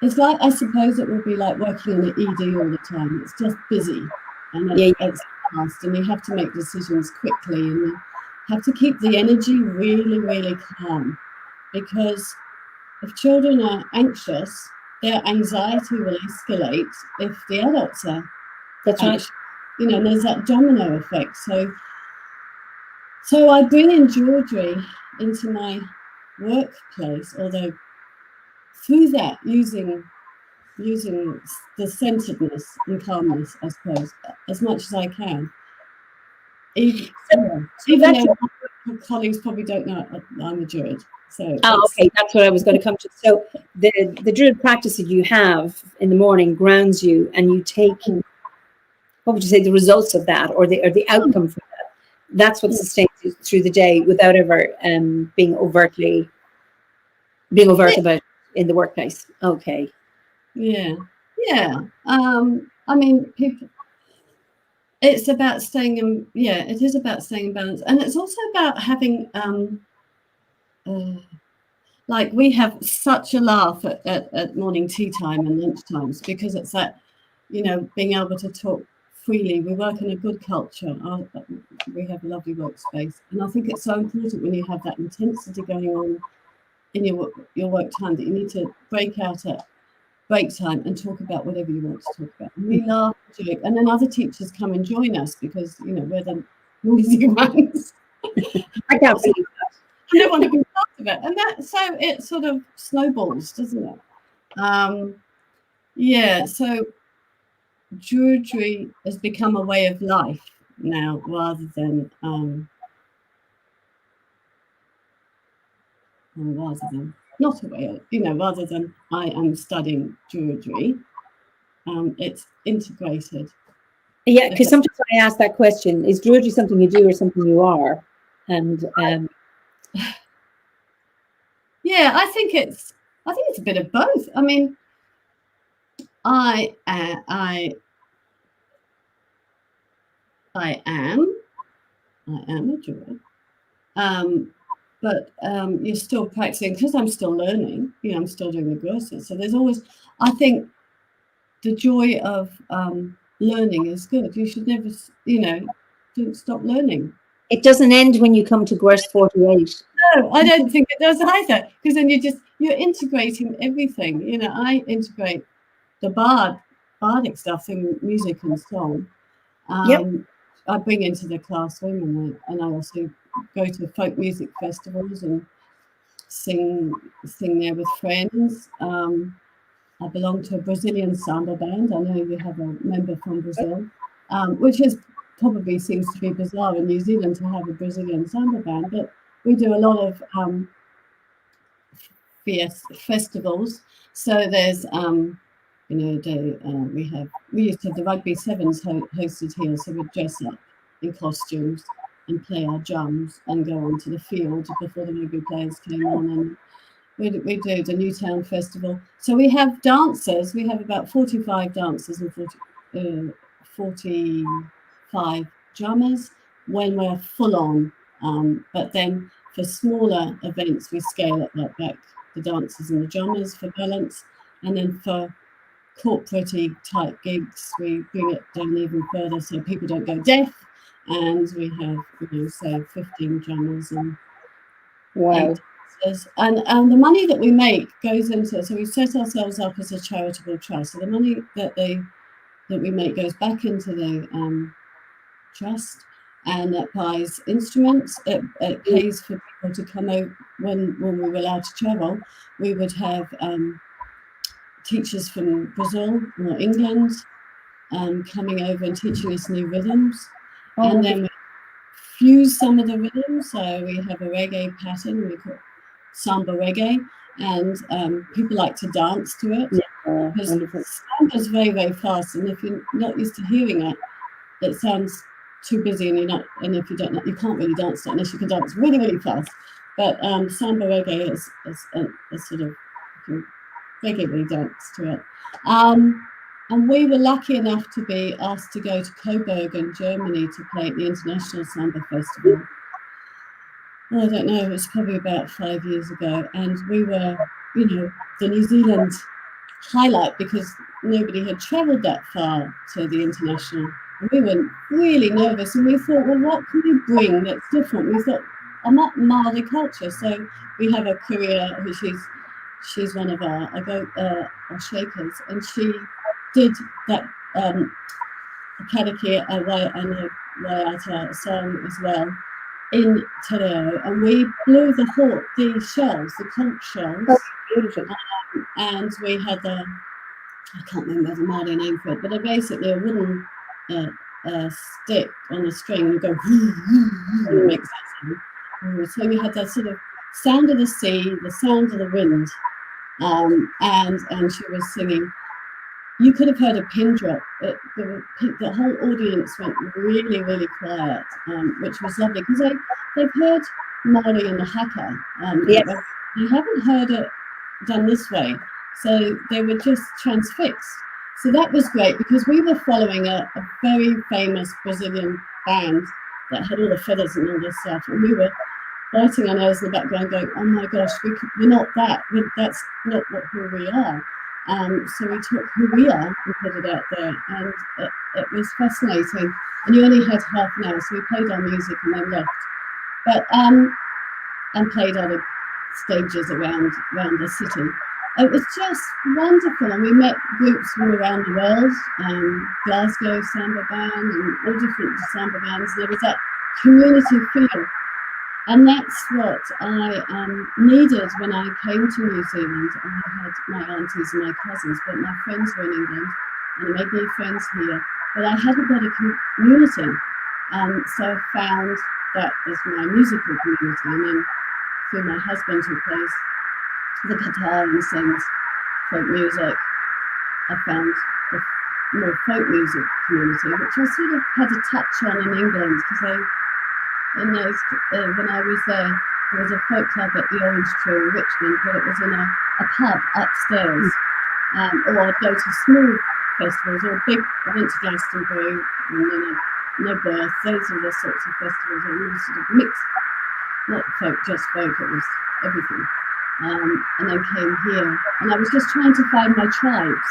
It's like, I suppose it would be like working in an ED all the time. It's just busy, and it's fast, and you have to make decisions quickly, and you have to keep the energy really, really calm, because if children are anxious, their anxiety will escalate if the adults are. That's right. You know, and there's that domino effect. So I bring in Druidry into my workplace, although through that using the centeredness and calmness, I suppose, as much as I can. Even though my colleagues probably don't know I'm a Druid. So okay, that's what I was going to come to. So the Druid practice that you have in the morning grounds you, and you take, what would you say, the results of that, or the outcome from that. That's what sustains you through the day without ever being overtly being overt about in the workplace. Okay. Yeah. I mean, people. It's about staying in. Yeah, it is about staying in balance, and it's also about having. Like we have such a laugh at morning tea time and lunch times, because it's that, being able to talk freely. We work in a good culture. We have a lovely workspace, and I think it's so important when you have that intensity going on in your work time, that you need to break out at break time and talk about whatever you want to talk about. And we laugh, joke, and then other teachers come and join us, because we're the noisy ones. I can't believe that. And they want to be part of it, and so it sort of snowballs, doesn't it? So Druidry has become a way of life now, rather than not a way of, rather than I am studying Druidry. It's integrated. Yeah, because sometimes I ask that question: is Druidry something you do or something you are? And yeah, I think it's a bit of both. I mean, I am a Druid, but you're still practicing, because I'm still learning. I'm still doing the courses, so there's always, I think, the joy of learning is good. You should never, don't stop learning. It doesn't end when you come to Gwers 48. No, I don't think it does either, because then you're integrating everything. I integrate the bardic stuff in music and song. I bring into the classroom, and I also go to folk music festivals and sing there with friends. I belong to a Brazilian samba band. I know you have a member from Brazil, which probably seems to be bizarre in New Zealand to have a Brazilian samba band, but we do a lot of festivals. So there's we used to have the rugby sevens hosted here, so we'd dress up in costumes and play our drums and go onto the field before the rugby players came on, and we do the Newtown Festival. So we have dancers. We have about 45 dancers and 45 drummers when we're full on. But then for smaller events, we scale it back the dancers and the drummers for balance, and then for corporate-y type gigs, we bring it down even further so people don't go deaf, and we have, say 15 drummers and wow. And the money that we make goes into, so we set ourselves up as a charitable trust. So the money that we make goes back into the trust, and that buys instruments. It pays for people to come out when we were allowed to travel. We would have teachers from Brazil or England coming over and teaching us new rhythms, and then we fuse some of the rhythms. So we have a reggae pattern we call samba reggae, and people like to dance to it. Because samba is very, very fast, and if you're not used to hearing it, it sounds too busy, and if you don't know, you can't really dance to it unless you can dance really, really fast. But samba reggae is a sort of, you can regularly dance to it. And we were lucky enough to be asked to go to Coburg in Germany to play at the International Samba Festival. I don't know, it was probably about 5 years ago, and we were, the New Zealand highlight, because nobody had travelled that far to the international. We were really nervous, and we thought, well, what can we bring that's different? We thought, I'm not Maori culture, so we have a courier who she's one of our shakers, and she did that Kariki and Waiata song as well in Te Reo, and we blew the shells, the conch shells. Oh, beautiful. And we had I can't remember the Māori name for it, but basically a wooden stick on a string and go and makes that sound. So we had that sort of sound of the sea, the sound of the wind, and she was singing. You could have heard a pin drop. The whole audience went really, really quiet, which was lovely, because they've heard Māori in the haka. Yes. They haven't heard it done this way. So they were just transfixed. So that was great because we were following a very famous Brazilian band that had all the feathers and all this stuff. And we were biting our nose in the background going, oh my gosh, we're not that. That's not who we are. So we took who we are and put it out there. And it was fascinating. And you only had half an hour. So we played our music and then left. But and played other stages around the city. It was just wonderful, and we met groups from around the world, Glasgow Samba Band and all different samba bands. There was that community feel, and that's what I needed when I came to New Zealand. I had my aunties and my cousins, but my friends were in England, and I made new friends here. But I hadn't got a community, so I found that as my musical community, and then through my husband who plays the guitar and sings folk music, I found the more folk music community, which I sort of had a touch on in England, because when I was there was a folk club at the Orange Tree in Richmond, but it was in a pub upstairs, or I'd go to small festivals or big. I went to Glastonbury and then No Birth. Those are the sorts of festivals that were sort of mixed, not folk, just folk. It was everything. And then came here, and I was just trying to find my tribes,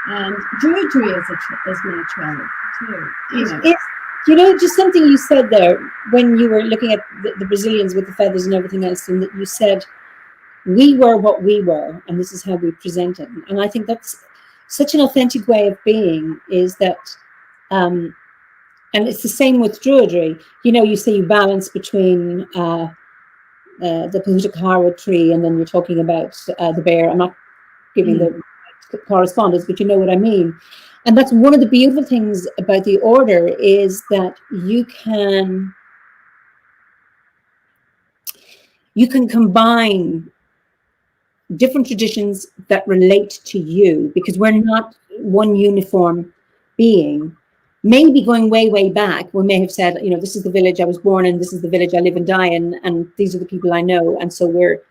and Druidry is my tribe too. Just something you said there when you were looking at the Brazilians with the feathers and everything else, and that you said we were what we were, and this is how we presented. And I think that's such an authentic way of being. Is that, and it's the same with Druidry. You say you balance between the Puhutakara tree, and then you're talking about the bear. I'm not giving the correspondence, but you know what I mean. And that's one of the beautiful things about the order, is that you can combine different traditions that relate to you, because we're not one uniform being. Maybe going way, way back, we may have said, this is the village I was born in, this is the village I live and die in, and these are the people I know. And so we're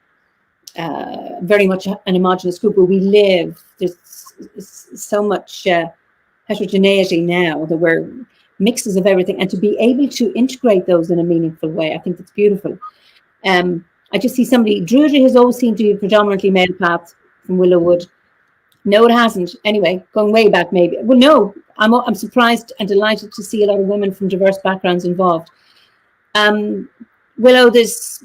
very much an homogenous group where we live. There's so much heterogeneity now that we're mixes of everything. And to be able to integrate those in a meaningful way, I think that's beautiful. I just see Druidry has always seemed to be predominantly male path from Willowwood. No, it hasn't. Anyway, going way back, maybe. Well, no, I'm surprised and delighted to see a lot of women from diverse backgrounds involved. Willow, there's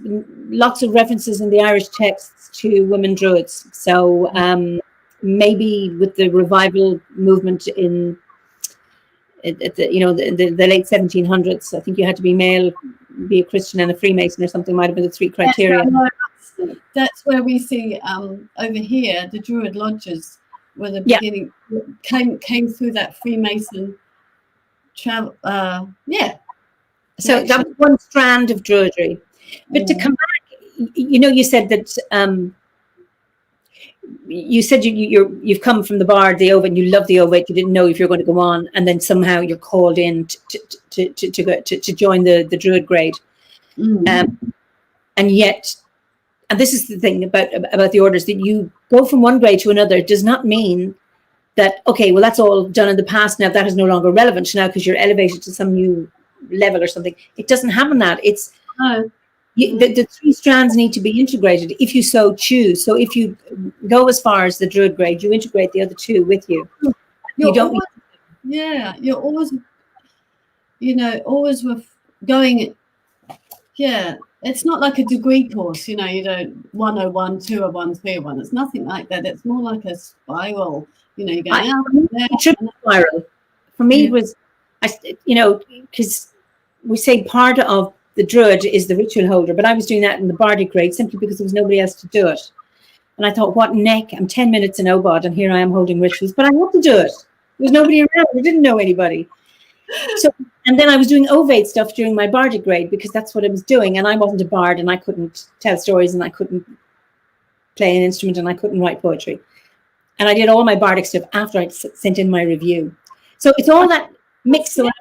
lots of references in the Irish texts to women druids. So maybe with the revival movement in the late 1700s, I think you had to be male, be a Christian and a Freemason or something, might have been the three criteria. That's where we see over here the Druid lodges, where the beginning came through that Freemason travel. So that was one strand of Druidry. But to come back, you said that you've come from the Bard, the Ovid, and you love the Ovid. You didn't know if you're going to go on, and then somehow you're called in to join the Druid grade. And yet, and this is the thing about the orders, that you go from one grade to another does not mean that, okay, well, that's all done in the past now, that is no longer relevant now because you're elevated to some new level or something. It doesn't happen that. It's the three strands need to be integrated if you so choose. So if you go as far as the Druid grade, you integrate the other two with you. You're always with going. Yeah, it's not like a degree course, you don't 101, 201, 301. It's nothing like that. It's more like a spiral. You're going out there. Triple spiral. For me, it was, because we say part of the Druid is the ritual holder, but I was doing that in the Bardic grade simply because there was nobody else to do it. And I thought, what neck? I'm 10 minutes in OBOD and here I am holding rituals, but I had to do it. There was nobody around. I didn't know anybody. So, and then I was doing Ovate stuff during my Bardic grade because that's what I was doing. And I wasn't a Bard and I couldn't tell stories and I couldn't play an instrument and I couldn't write poetry. And I did all my Bardic stuff after I sent in my review. So it's all that mixed around.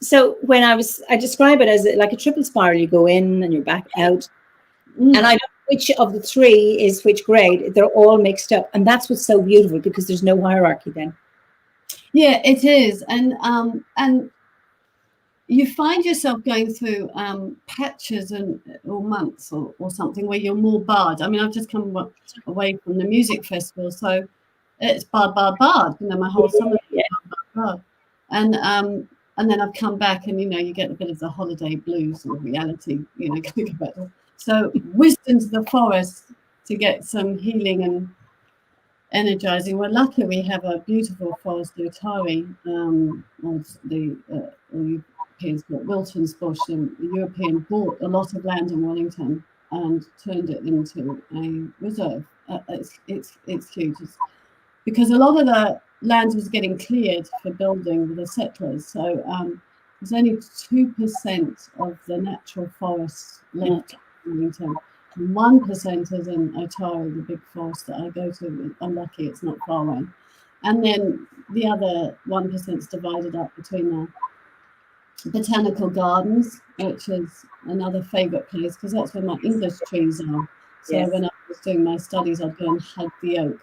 So when I describe it as like a triple spiral, you go in and you're back out. And I don't which of the three is which grade. They're all mixed up, and that's what's so beautiful, because there's no hierarchy then. Yeah, it is, and you find yourself going through patches or months or something where you're more barred. I mean, I've just come away from the music festival, so it's bard. You know, my whole summer, bard. And then I've come back, and you get a bit of the holiday blues or reality. Going back. So whisked into the forest to get some healing and energizing. We're lucky we have a beautiful forest, the Otari, or the Europeans call it Wilton's Bush, and the European bought a lot of land in Wellington and turned it into a reserve. It's huge. Because a lot of the land was getting cleared for building with the settlers, so there's only 2% of the natural forests left in Wellington. 1% is in Otari, the big forest that I go to. I'm lucky it's not far away. And then the other 1% is divided up between the botanical gardens, which is another favourite place, because that's where my English trees are. So when I was doing my studies, I'd go and hug the oak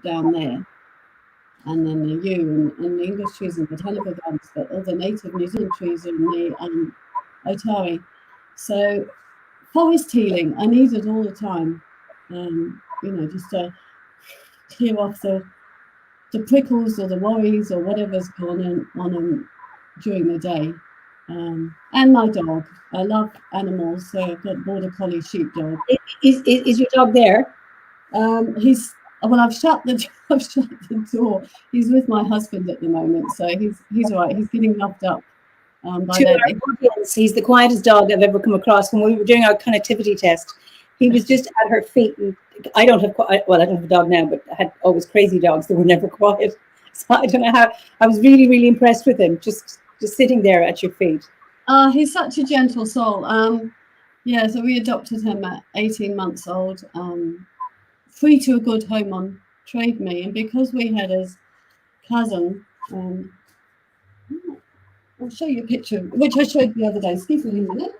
down there. And then the yew and the English trees and botanical gardens, but all the native New Zealand trees are in the Otari. So forest healing, I need it all the time. Just to clear off the prickles or the worries or whatever's gone on during the day. And my dog. I love animals, so I've got border collie sheepdog. Is your dog there? I've shut the door. He's with my husband at the moment, so he's all right. He's getting loved up. He's the quietest dog I've ever come across. When we were doing our connectivity test, he was just at her feet. And I don't have a dog now, but I had always crazy dogs that were never quiet. So I don't know how. I was really, really impressed with him, just sitting there at your feet. He's such a gentle soul. So we adopted him at 18 months old, free to a good home on Trade Me, and because we had his cousin. I'll show you a picture, which I showed the other day. Excuse me a minute.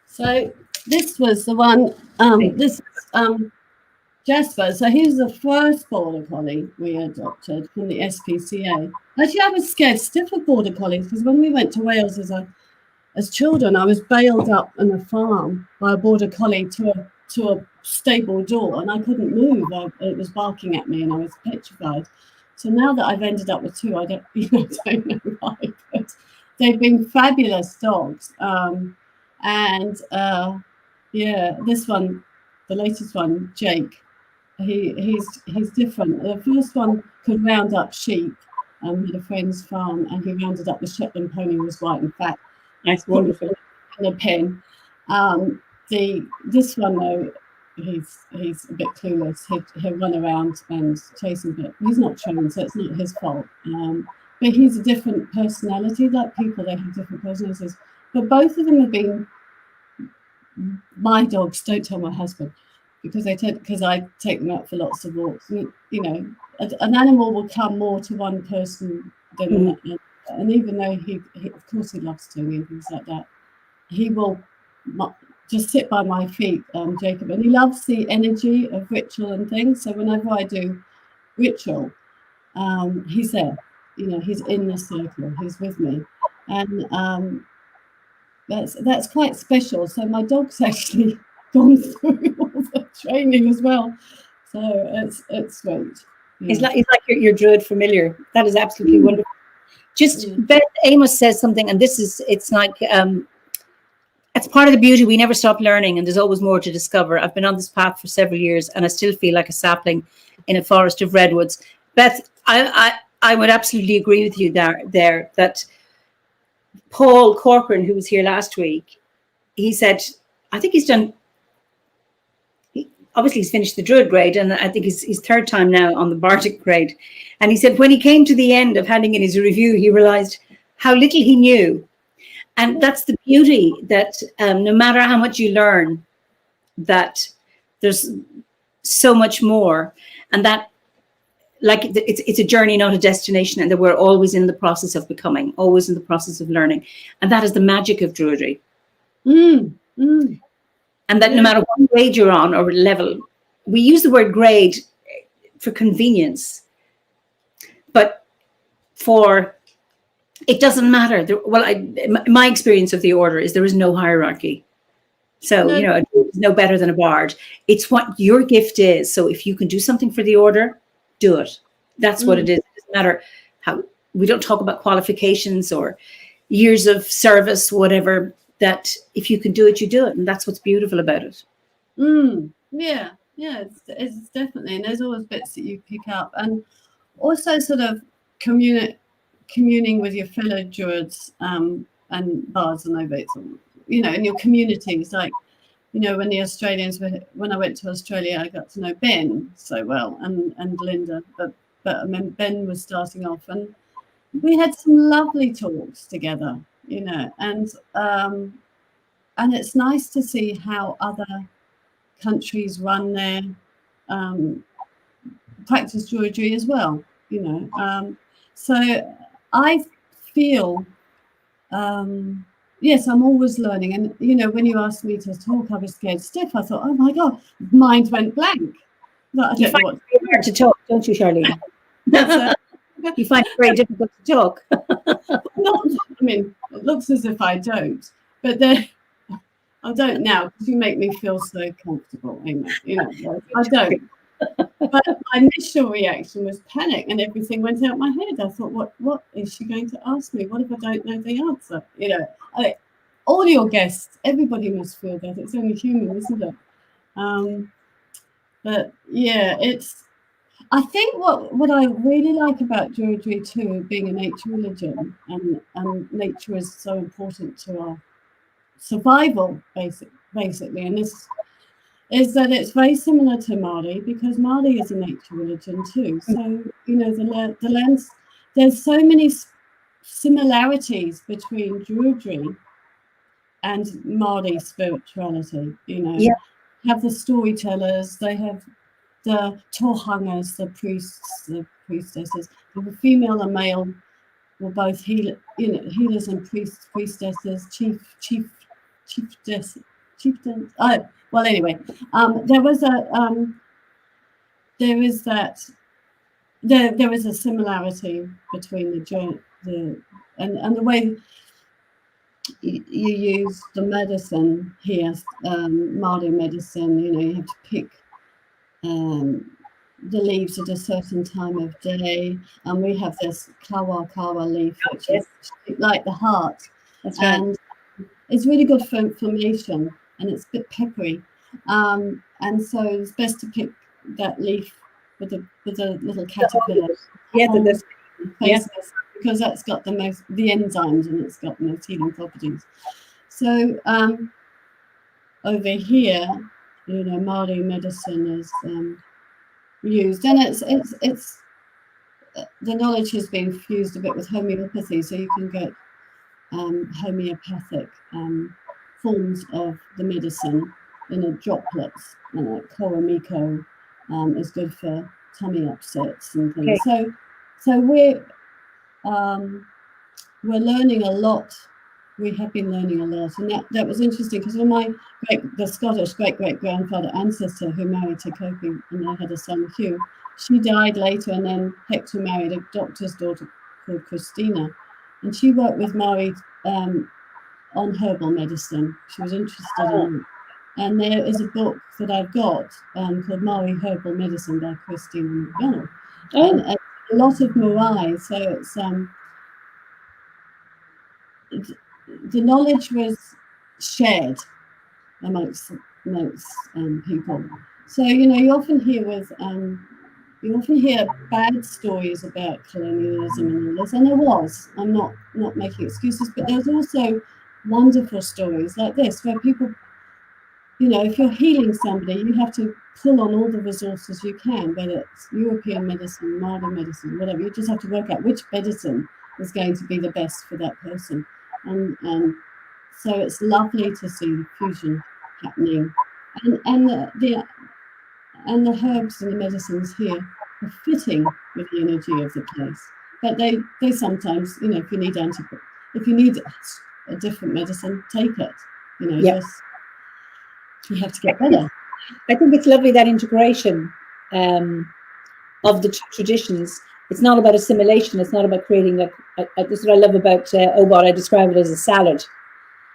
So this was the one, Jasper. So he was the first border collie we adopted from the SPCA. Actually, I was scared stiff of border collies, because when we went to Wales as children, I was bailed up on a farm by a border collie to a stable door, and I couldn't move. It was barking at me, and I was petrified. So now that I've ended up with two, I don't know why, but they've been fabulous dogs. This one, the latest one, Jake, he's different. The first one could round up sheep. Had a friend's farm, and he rounded up the Shetland pony, was white and fat. Nice, wonderful. In a pen. This one though, he's a bit clueless. He'll run around and chase him, but he's not trained, so it's not his fault. But he's a different personality. Like people, they have different personalities. But both of them have been my dogs. Don't tell my husband, because I take them out for lots of walks. An animal will come more to one person than and even though he of course he loves doing and things like that, he will just sit by my feet, Jacob, and he loves the energy of ritual and things. So whenever I do ritual, he's there. He's in the circle. He's with me, and that's quite special. So my dog's actually gone through all the training as well. So it's great. Yeah. He's like your druid familiar. That is absolutely wonderful. Beth Amos says something, and it's like it's part of the beauty. We never stop learning, and there's always more to discover. I've been on this path for several years, and I still feel like a sapling in a forest of redwoods. Beth, I would absolutely agree with you there that Paul Corcoran, who was here last week, he said, I think he's done. Obviously, he's finished the Druid grade, and I think he's third time now on the Bardic grade. And he said when he came to the end of handing in his review, he realized how little he knew. And that's the beauty, that no matter how much you learn, that there's so much more. And that like it's a journey, not a destination, and that we're always in the process of becoming, always in the process of learning, and that is the magic of Druidry. And that no matter what grade you're on or level, we use the word grade for convenience, but it doesn't matter. My experience of the order is there is no hierarchy. So, no. A druid is no better than a bard. It's what your gift is. So if you can do something for the order, do it. That's what it is. It doesn't matter how, we don't talk about qualifications or years of service, whatever, that if you can do it, you do it. And that's what's beautiful about it. Yeah, it's definitely. And there's always bits that you pick up. And also sort of communing with your fellow druids and bards and ovates, in your communities. Like, when the Australians when I went to Australia, I got to know Ben so well and Linda, but I mean, Ben was starting off, and we had some lovely talks together, and it's nice to see how other countries run their practice Druidry as well, so I feel yes, I'm always learning. And, when you asked me to talk, I was scared stiff. I thought, oh, my God, mind went blank. You find it very hard to talk, don't you, Charlene? You find it very difficult to talk. It looks as if I don't. But then I don't now, because you make me feel so comfortable, Eimear. I don't. But my initial reaction was panic, and everything went out my head. I thought, what is she going to ask me? What if I don't know the answer? All your guests, everybody must feel that. It's only human, isn't it? But yeah, I think what I really like about Druidry too, being a nature religion, and nature is so important to our survival, basically, and this is that it's very similar to Māori, because Māori is a nature religion too. So, the lands, there's so many similarities between Druidry and Māori spirituality, Have the storytellers, they have the tohangas, the priests, the priestesses, the female and male were both healers and priestesses, chieftains. Well, anyway, there is a similarity between and the way you use the medicine here, Māori medicine. You have to pick the leaves at a certain time of day, and we have this kawa leaf, which is like the heart. That's right. And it's really good for inflammation, and it's a bit peppery, and so it's best to pick that leaf with the little caterpillar. Because that's got the enzymes, and it's got the most healing properties. So over here, Māori medicine is used, and it's the knowledge has been fused a bit with homeopathy, so you can get homeopathic forms of the medicine in a droplets. Koromiko is good for tummy upsets and things. Okay. So we're learning a lot. We have been learning a lot, and that was interesting, because when the Scottish great-great-grandfather ancestor who married Tekopi, and they had a son, Hugh, she died later, and then Hector married a doctor's daughter called Christina, and she worked with Māori on herbal medicine. She was interested in it. And there is a book that I've got called Māori Herbal Medicine by Christina McDonald. And a lot of Moai, so it's the knowledge was shared amongst people. So you often hear bad stories about colonialism and all this, and there was. I'm not making excuses, but there's also wonderful stories like this, where people, if you're healing somebody, you have to pull on all the resources you can, whether it's European medicine, Māori medicine, whatever. You just have to work out which medicine is going to be the best for that person. And so it's lovely to see the fusion happening, and the herbs and the medicines here fitting with the energy of the place. But they sometimes, you know, if you need a different medicine, take it. You know, Yeah. you have to get better. I think it's lovely, that integration of the traditions. It's not about assimilation. It's not about creating this is what I love about OBOD. I describe it as a salad,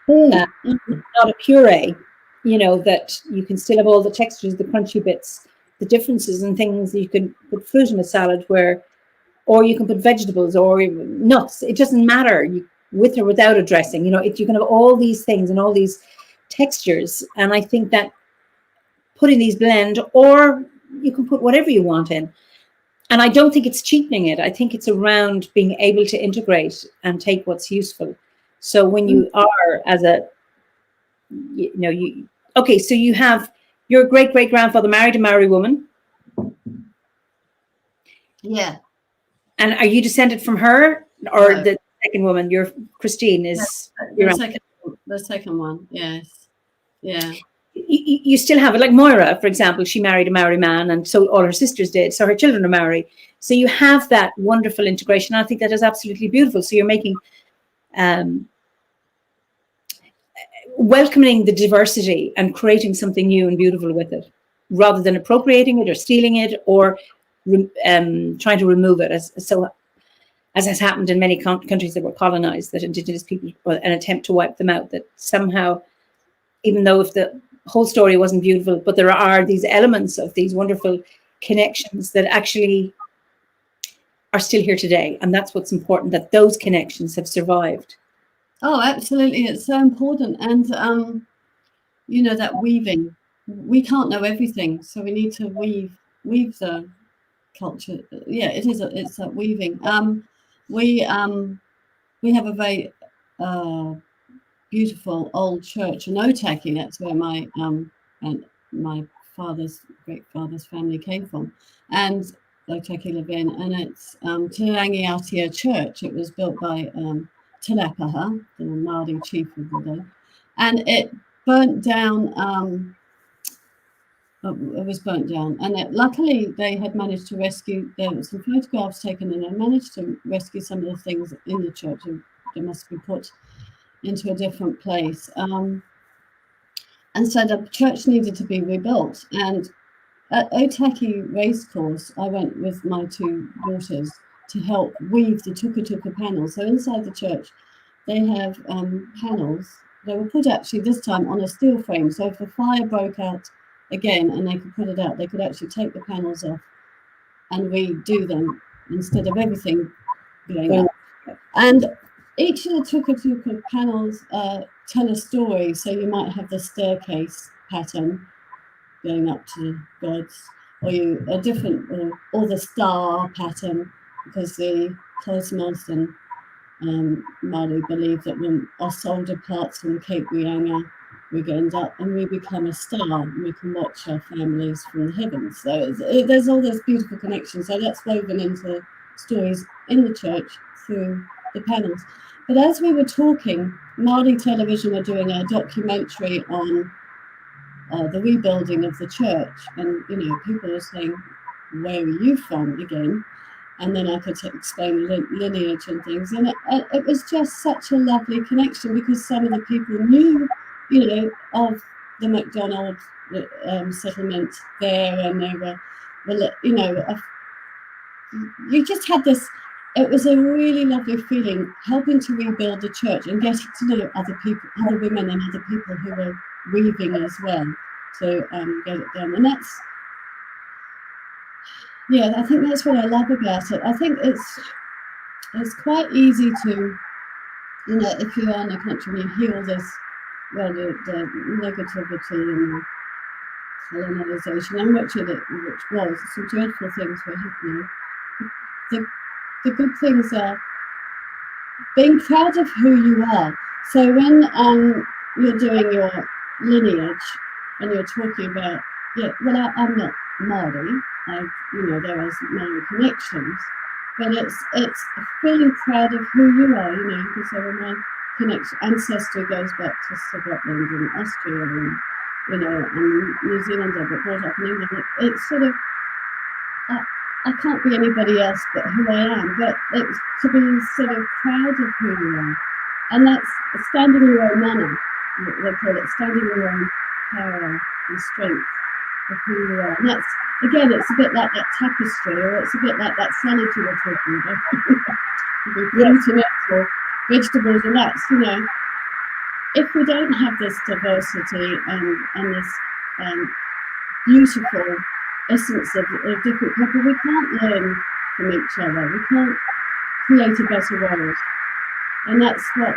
not a puree. You know, that you can still have all the textures, the crunchy bits, the differences and things. You can put fruit in a salad or you can put vegetables or nuts. It doesn't matter, with or without a dressing. You know, you can have all these things and all these textures. And I think that putting these blend, or you can put whatever you want in. And I don't think it's cheapening it. I think it's around being able to integrate and take what's useful. So when you are okay, so you have your great-great-grandfather married a Maori woman. Yeah. And are you descended from her, or no, the second woman? Your Christine is the second one. Yes. Yeah. You still have it, like Moira, for example. She married a Maori man, and so all her sisters did. So her children are Maori. So you have that wonderful integration. I think that is absolutely beautiful. So you're making welcoming the diversity and creating something new and beautiful with it, rather than appropriating it or stealing it or trying to remove it, as has happened in many countries that were colonized, that Indigenous people, an attempt to wipe them out, that somehow, even though if the whole story wasn't beautiful, but there are these elements of these wonderful connections that actually are still here today. And that's what's important, that those connections have survived. Oh, absolutely. It's so important. And, you know, that weaving, we can't know everything. So we need to weave the culture. Yeah, it's that weaving. We have a very beautiful old church in Otaki. That's where my great father's family came from, and Otaki Levin, and it's Te Rangi Church. It was built by Te Rapaha, the Māori chief of the day, and it burnt down. It was burnt down, and luckily they had managed to rescue. There were some photographs taken, and they managed to rescue some of the things in the church. They must be put into a different place, and so the church needed to be rebuilt. And at Otaki Racecourse, I went with my two daughters to help weave the tuka panels. So inside the church, they have panels. They were put actually this time on a steel frame. So if the fire broke out again and they could put it out, they could actually take the panels off and redo them instead of everything going up. And each of the tuka panels tell a story. So you might have the staircase pattern going up to the gods, or a different, or the star pattern, because the cosmos and Māori believe that when our soul departs from Cape Reinga, we end up and we become a star, and we can watch our families from the heavens. So there's all this beautiful connection. So that's woven into stories in the church through the panels. But as we were talking, Māori television were doing a documentary on the rebuilding of the church, and you know, people are saying, "Where are you from?" again, and then I could explain lineage and things, and it was just such a lovely connection, because some of the people knew, you know, of the MacDonald settlement there, and they were, you know, you just had this. It was a really lovely feeling, helping to rebuild the church and getting to know other people, other women and other people who were weaving as well, to get it done. And that's, yeah, I think that's what I love about it. I think it's quite easy to, you know, if you are in a country and you hear all this, well, the negativity and the colonization, and which was, some dreadful things were happening. The good things are being proud of who you are. So when you're doing your lineage and you're talking about, yeah, well, I'm not Māori. You know, there is Māori connections, but it's feeling proud of who you are. You know, because my ancestry goes back to Scotland and Austria, and you know, and New Zealand, but brought up in England. It's sort of, I can't be anybody else but who I am, but it's to be sort of proud of who you are. And that's standing in your own manner, they call it, standing in your own power and strength of who you are. And that's, again, it's a bit like that tapestry, or it's a bit like that salad you were talking about. Fruit in it, or vegetables, and that's, you know, if we don't have this diversity and this beautiful essence of different people, we can't learn from each other. We can't create a better world. And that's what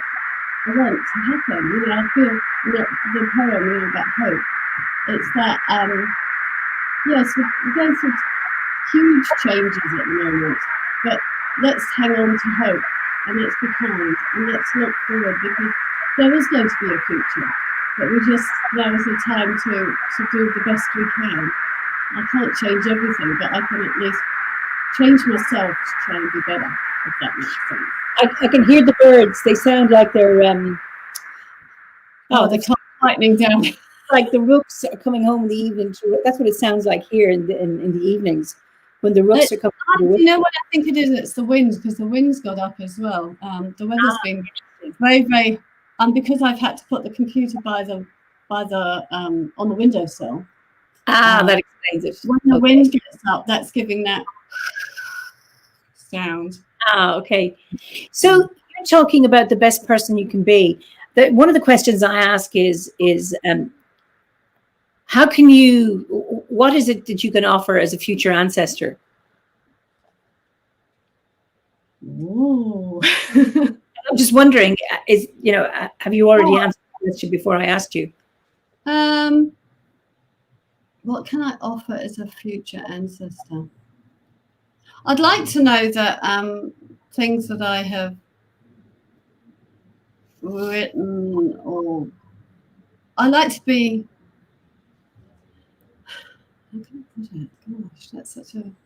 I want to happen. You know, I feel the poem, you know, about hope. It's that, yes, we're going through huge changes at the moment, but let's hang on to hope, and let's be kind, and let's look forward, because there is going to be a future, but now is the time to do the best we can. I can't change everything, but I can at least change myself to try and be better, if that makes sense. I can hear the birds. They sound like they're they're quietening down. Like the rooks are coming home in the evening. That's what it sounds like here in the evenings when the rooks are coming. You know what I think it is? It's the wind, because the wind's got up as well. The weather's been very, very, because I've had to put the computer by the on the windowsill. That explains it. When the wind gets up, that's giving that sound. Okay. So you're talking about the best person you can be. One of the questions I ask is how can you? What is it that you can offer as a future ancestor? Ooh. I'm just wondering, have you already answered the question before I asked you? What can I offer as a future ancestor? I'd like to know that things that I have written, or I like to be. How can I put it? Gosh, that's such an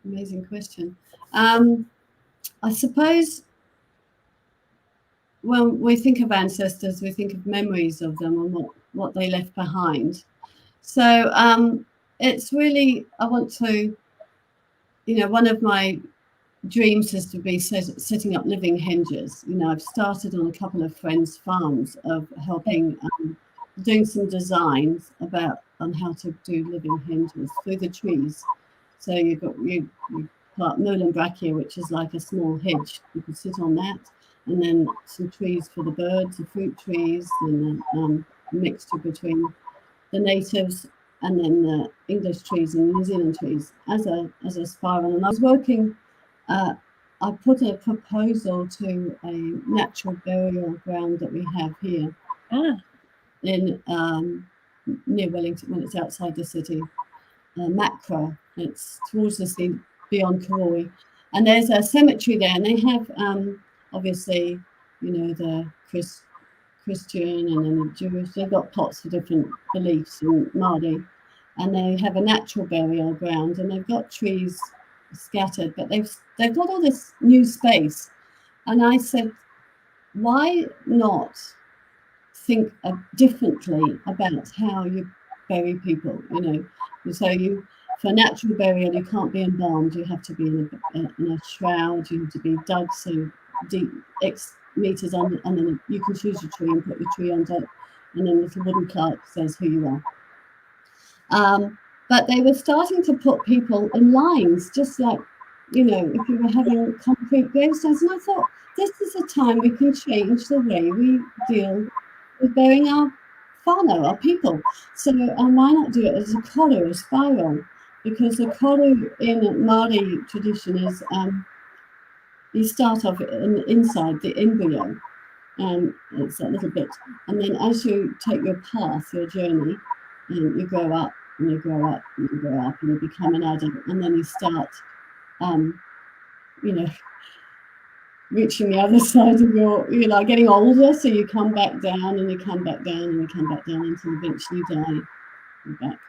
amazing question. I suppose when we think of ancestors, we think of memories of them and what they left behind. So it's really, I want to, one of my dreams is to be setting up living henges. I've started on a couple of friends' farms of helping, doing some designs on how to do living henges through the trees. So you plant Muhlenbrachia, which is like a small hedge. You could sit on that, and then some trees for the birds, the fruit trees, and a mixture between the natives and then the English trees and New Zealand trees as a spiral. And I was working. I put a proposal to a natural burial ground that we have here in near Wellington, when it's outside the city, Macra. It's towards the sea beyond Karori, and there's a cemetery there, and they have obviously the Christian and then the Jewish. They've got plots for different beliefs in Māori, and they have a natural burial ground, and they've got trees scattered, but they've got all this new space. And I said, why not think differently about how you bury people? So for natural burial, you can't be embalmed. You have to be in a shroud. You have to be dug so deep, X meters on, and then you can choose your tree and put your tree under, and then a little wooden plaque says who you are. But they were starting to put people in lines, just like, if you were having concrete gravestones. And I thought, this is a time we can change the way we deal with burying our whānau, our people. So why not do it as a koru, a spiral? Because the koru in Māori tradition is you start off inside the embryo, and it's a little bit, and then as you take your path, your journey, and you grow up, and you grow up, and you grow up, and you become an adult, and then you start, reaching the other side of you're like getting older, so you come back down, and you come back down, and you come back down until eventually you die. You're back.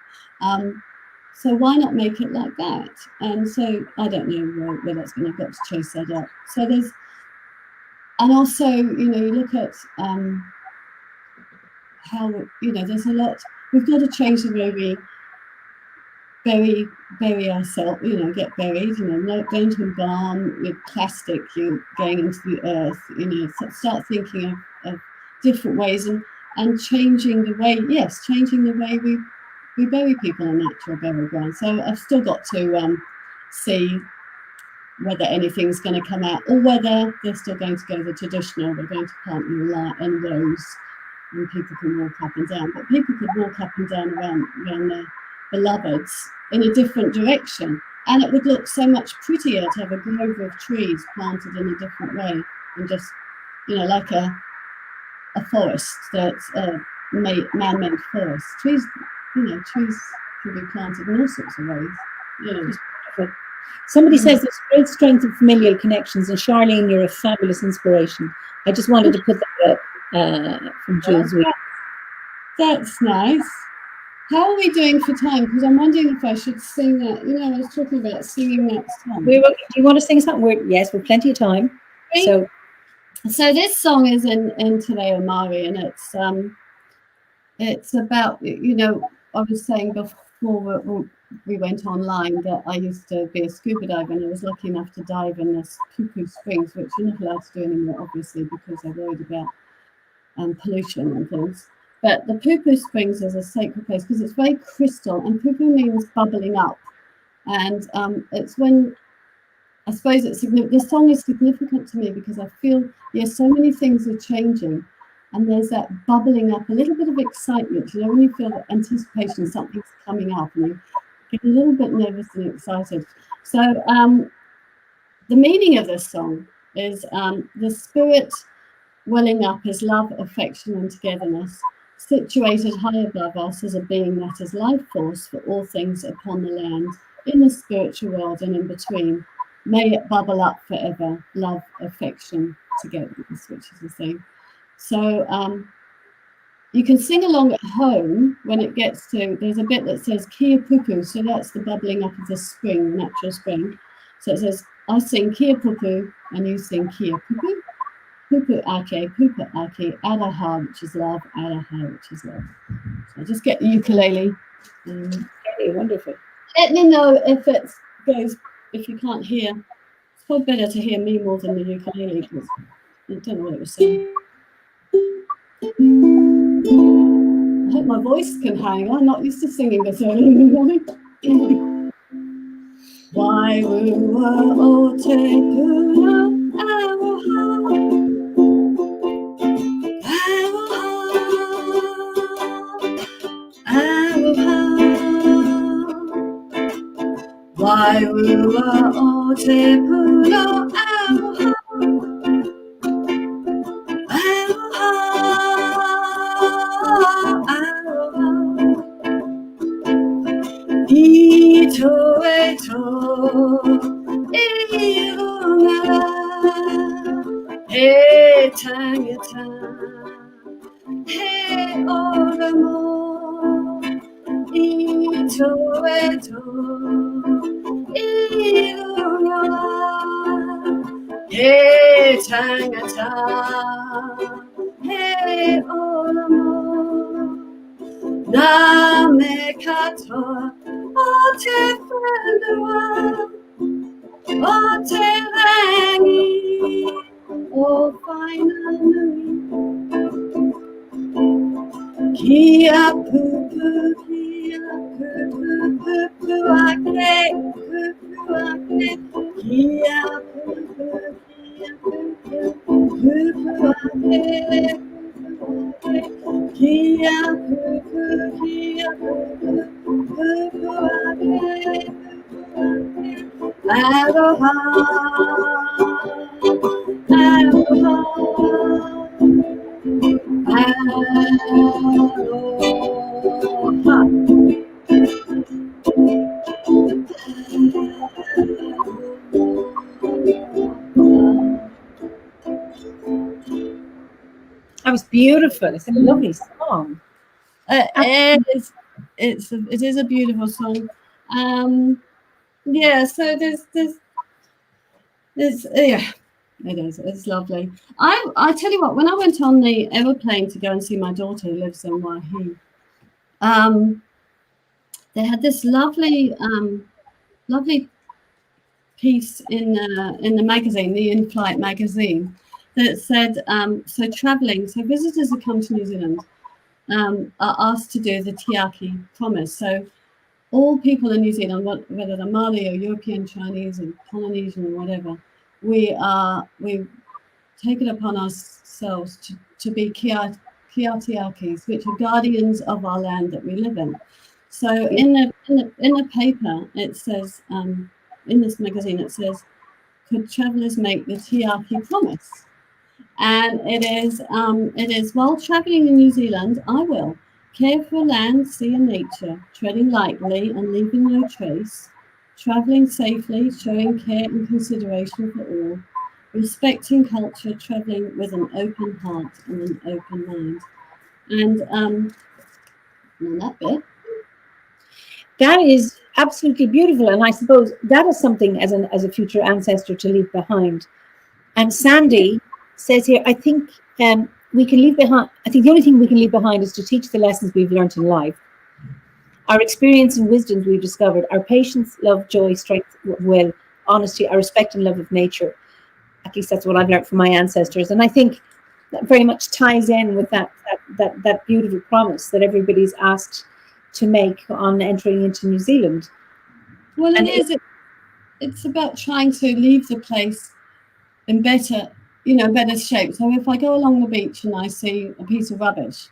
So why not make it like that? And so I don't know where that's going to go to chase that up. So and also, you look at how, there's a lot, we've got to change the way bury ourselves, get buried, don't embalm with plastic, you're going into the earth, start thinking of different ways and changing the way we bury people on natural burial ground. So I've still got to see whether anything's going to come out or whether they're still going to go the traditional, they're going to plant in rows and people can walk up and down. But people could walk up and down around their beloveds in a different direction. And it would look so much prettier to have a grove of trees planted in a different way and just, like a forest that's a man-made forest. Trees can be planted in all sorts of ways. Somebody says there's great strength of familial connections, and Charlene, you're a fabulous inspiration. I just wanted to put that up from Jules. That's nice. How are we doing for time? Because I'm wondering if I should sing that. I was talking about singing next time. Do you want to sing something? Yes, we've plenty of time. So this song is in Eimear, and it's about, I was saying before we went online that I used to be a scuba diver, and I was lucky enough to dive in this Poo Springs, which you're not allowed to do anymore, obviously, because they're worried about pollution and things. But the Poo Springs is a sacred place because it's very crystal, and Poo means bubbling up. And it's when, I suppose this song is significant to me because I feel, so many things are changing. And there's that bubbling up, a little bit of excitement, when you feel that anticipation, something's coming up, and you get a little bit nervous and excited. So the meaning of this song is the spirit welling up is love, affection, and togetherness, situated high above us as a being that is life force for all things upon the land, in the spiritual world and in between. May it bubble up forever, love, affection, togetherness, which is the thing. So you can sing along at home when it gets to, there's a bit that says Kia Pupu, so that's the bubbling up of the spring, natural spring. So it says, I sing Kia Pupu and you sing Kia Pupu. Pupu ake, adaha, which is love, adaha, which is love. So I'll just get the ukulele. Wonderful. Let me know if it goes, if you can't hear. It's probably better to hear me more than the ukulele because I don't know what it was saying. I hope my voice can hang. I'm not used to singing this early in the morning. Why o te puna Why o te puna Ito ilunga he tangata he oramo Ito ilunga he tangata he oramo Na me katoa o te whenua, o te rangi, o whaina nui. Kia pupu, pupu ake, kia pupu, pupu ake. Kia pupu, pupu ake, aloha, aloha, aloha. That was beautiful. It's a lovely song. It is a beautiful song. So there's it is. It's lovely. I tell you what, when I went on the aeroplane to go and see my daughter who lives in Wahi, they had this lovely piece in the magazine, the In-Flight magazine, that said, so visitors who come to New Zealand are asked to do the Tiaki promise. So all people in New Zealand, whether they're Māori or European, Chinese or Polynesian or whatever, we take it upon ourselves to be kia tiakis, which are guardians of our land that we live in. So in the paper, it says, in this magazine, it says, could travellers make the Tiaki promise? And it is, while travelling in New Zealand, I will care for land, sea and nature, treading lightly and leaving no trace, travelling safely, showing care and consideration for all, respecting culture, travelling with an open heart and an open mind. And that bit. That is absolutely beautiful, and I suppose that is something as a future ancestor to leave behind. And Sandy says here, I think we can leave behind. I think the only thing we can leave behind is to teach the lessons we've learned in life, our experience and wisdoms we've discovered, our patience, love, joy, strength, will, honesty, our respect and love of nature. At least that's what I've learned from my ancestors, and I think that very much ties in with that beautiful promise that everybody's asked to make on entering into New Zealand. Well, it's about trying to leave the place in better shape. So if I go along the beach and I see a piece of rubbish,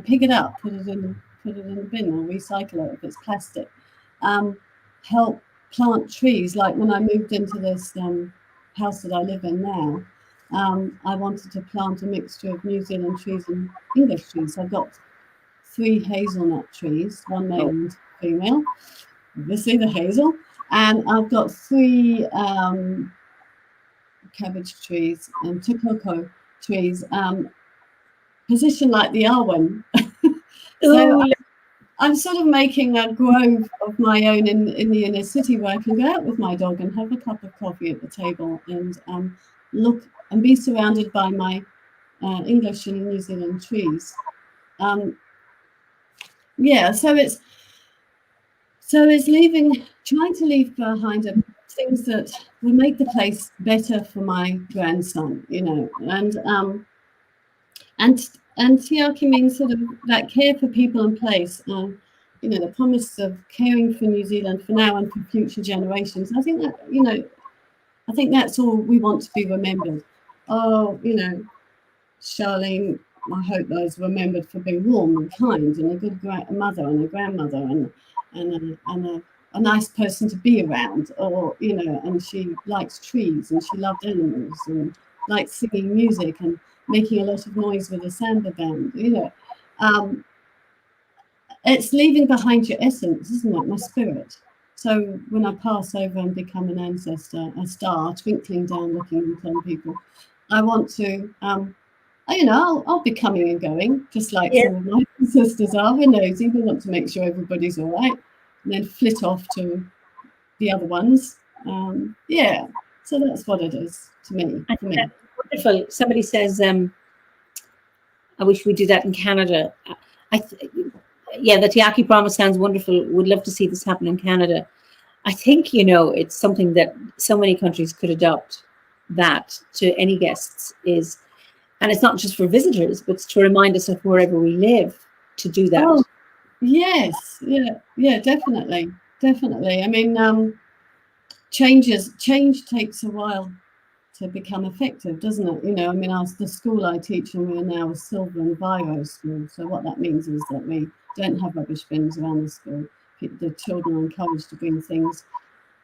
pick it up, put it in the bin or recycle it if it's plastic. Help plant trees. Like when I moved into this house that I live in now, I wanted to plant a mixture of New Zealand trees and English trees. So I've got 3 hazelnut trees, one male and female, obviously the hazel, and I've got 3 cabbage trees and tukoko trees, positioned like the Arwen. So I'm sort of making a grove of my own in the inner city where I can go out with my dog and have a cup of coffee at the table and look and be surrounded by my English and New Zealand trees. So it's trying to leave behind things that will make the place better for my grandson, and Tiaki means sort of that care for people and place, the promise of caring for New Zealand for now and for future generations. I think that, I think that's all we want to be remembered. Oh, Charlene, I hope those remembered for being warm and kind and a good mother and a grandmother and a nice person to be around, or and she likes trees and she loved animals and likes singing music and making a lot of noise with a samba band. It's leaving behind your essence, isn't it? My spirit. So when I pass over and become an ancestor, a star twinkling down, looking on people, I want to. I'll be coming and going, just like some of my sisters are. We're nosy. We want to make sure everybody's all right, and then flit off to the other ones. So that's what it is to me. For me. Wonderful. Somebody says, I wish we did that in Canada. The Tiaki promise sounds wonderful. Would love to see this happen in Canada. I think, it's something that so many countries could adopt that to any guests is. And it's not just for visitors, but it's to remind us of wherever we live to do that. Oh, yes. Yeah, definitely. I mean, change takes a while to become effective, doesn't it? The school I teach in, we're now a silver and Viro school. So what that means is that we don't have rubbish bins around the school. The children are encouraged to bring things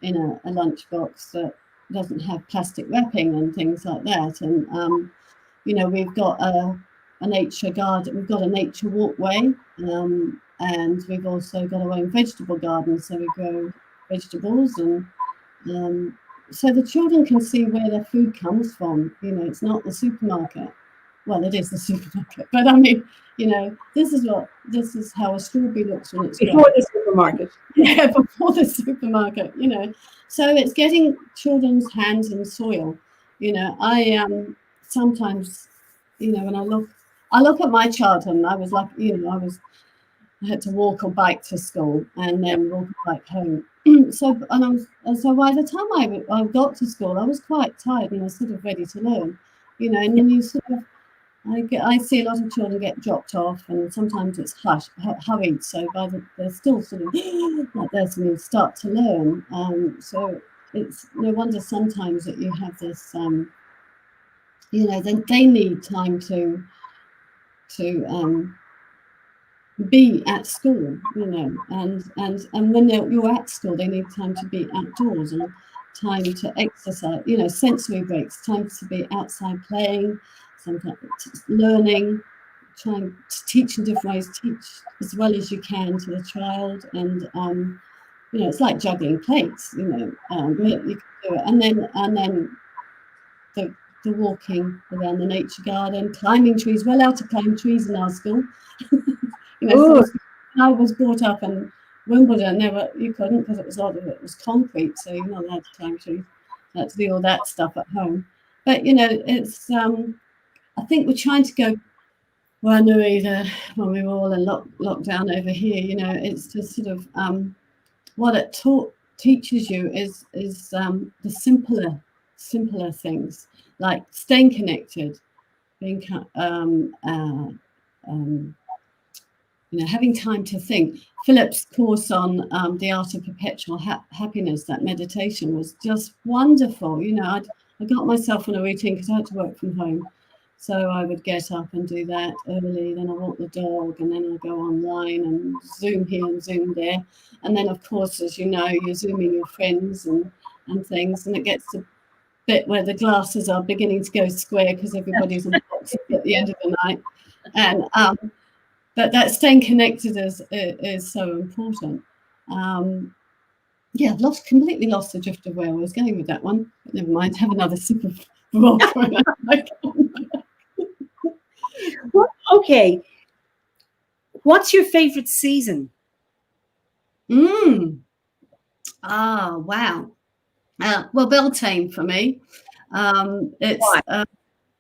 in a lunchbox that doesn't have plastic wrapping and things like that. And we've got a nature garden, we've got a nature walkway, and we've also got our own vegetable garden. So we grow vegetables, and so the children can see where their food comes from. It's not the supermarket. Well, it is the supermarket, but I mean, this is how a strawberry looks when it's before the supermarket. Yeah, before the supermarket. So it's getting children's hands in soil. I sometimes, when I look at my childhood, and I was like, I had to walk or bike to school and then walk or bike home. So by the time I got to school, I was quite tired and I was sort of ready to learn, you know. And then you sort of, I see a lot of children get dropped off, and sometimes it's hurried. So they're still sort of like this, and you start to learn. So it's no wonder sometimes that you have this, you know, they need time to be at school, you know, and when you're at school, they need time to be outdoors and time to exercise, you know, sensory breaks, time to be outside playing, sometimes learning, trying to teach in different ways, teach as well as you can to the child, and you know, it's like juggling plates, you know, but you can do it, and then the walking around the nature garden, climbing trees. We're allowed to climb trees in our school. You know, I was brought up in Wimbledon. You couldn't, because a lot of it was concrete, so you're not allowed to climb trees. You had to do all that stuff at home. But you know, it's I think we're trying to go. Well, I know either when we were all in lockdown over here. You know, it's just sort of what it teaches you is the simpler things, like staying connected, being you know, having time to think. Philip's course on the art of perpetual happiness, that meditation, was just wonderful. You know, I got myself on a routine because I had to work from home. So I would get up and do that early, then I walk the dog, and then I go online and Zoom here and Zoom there. And then, of course, as you know, you're Zooming your friends and things, and it gets to bit where the glasses are beginning to go square because everybody's on box at the end of the night. And but that staying connected is so important. Yeah, completely lost the drift of where I was going with that one. But never mind, have another sip of vodka. Well, okay. What's your favorite season? Wow. Well, Beltane for me. It's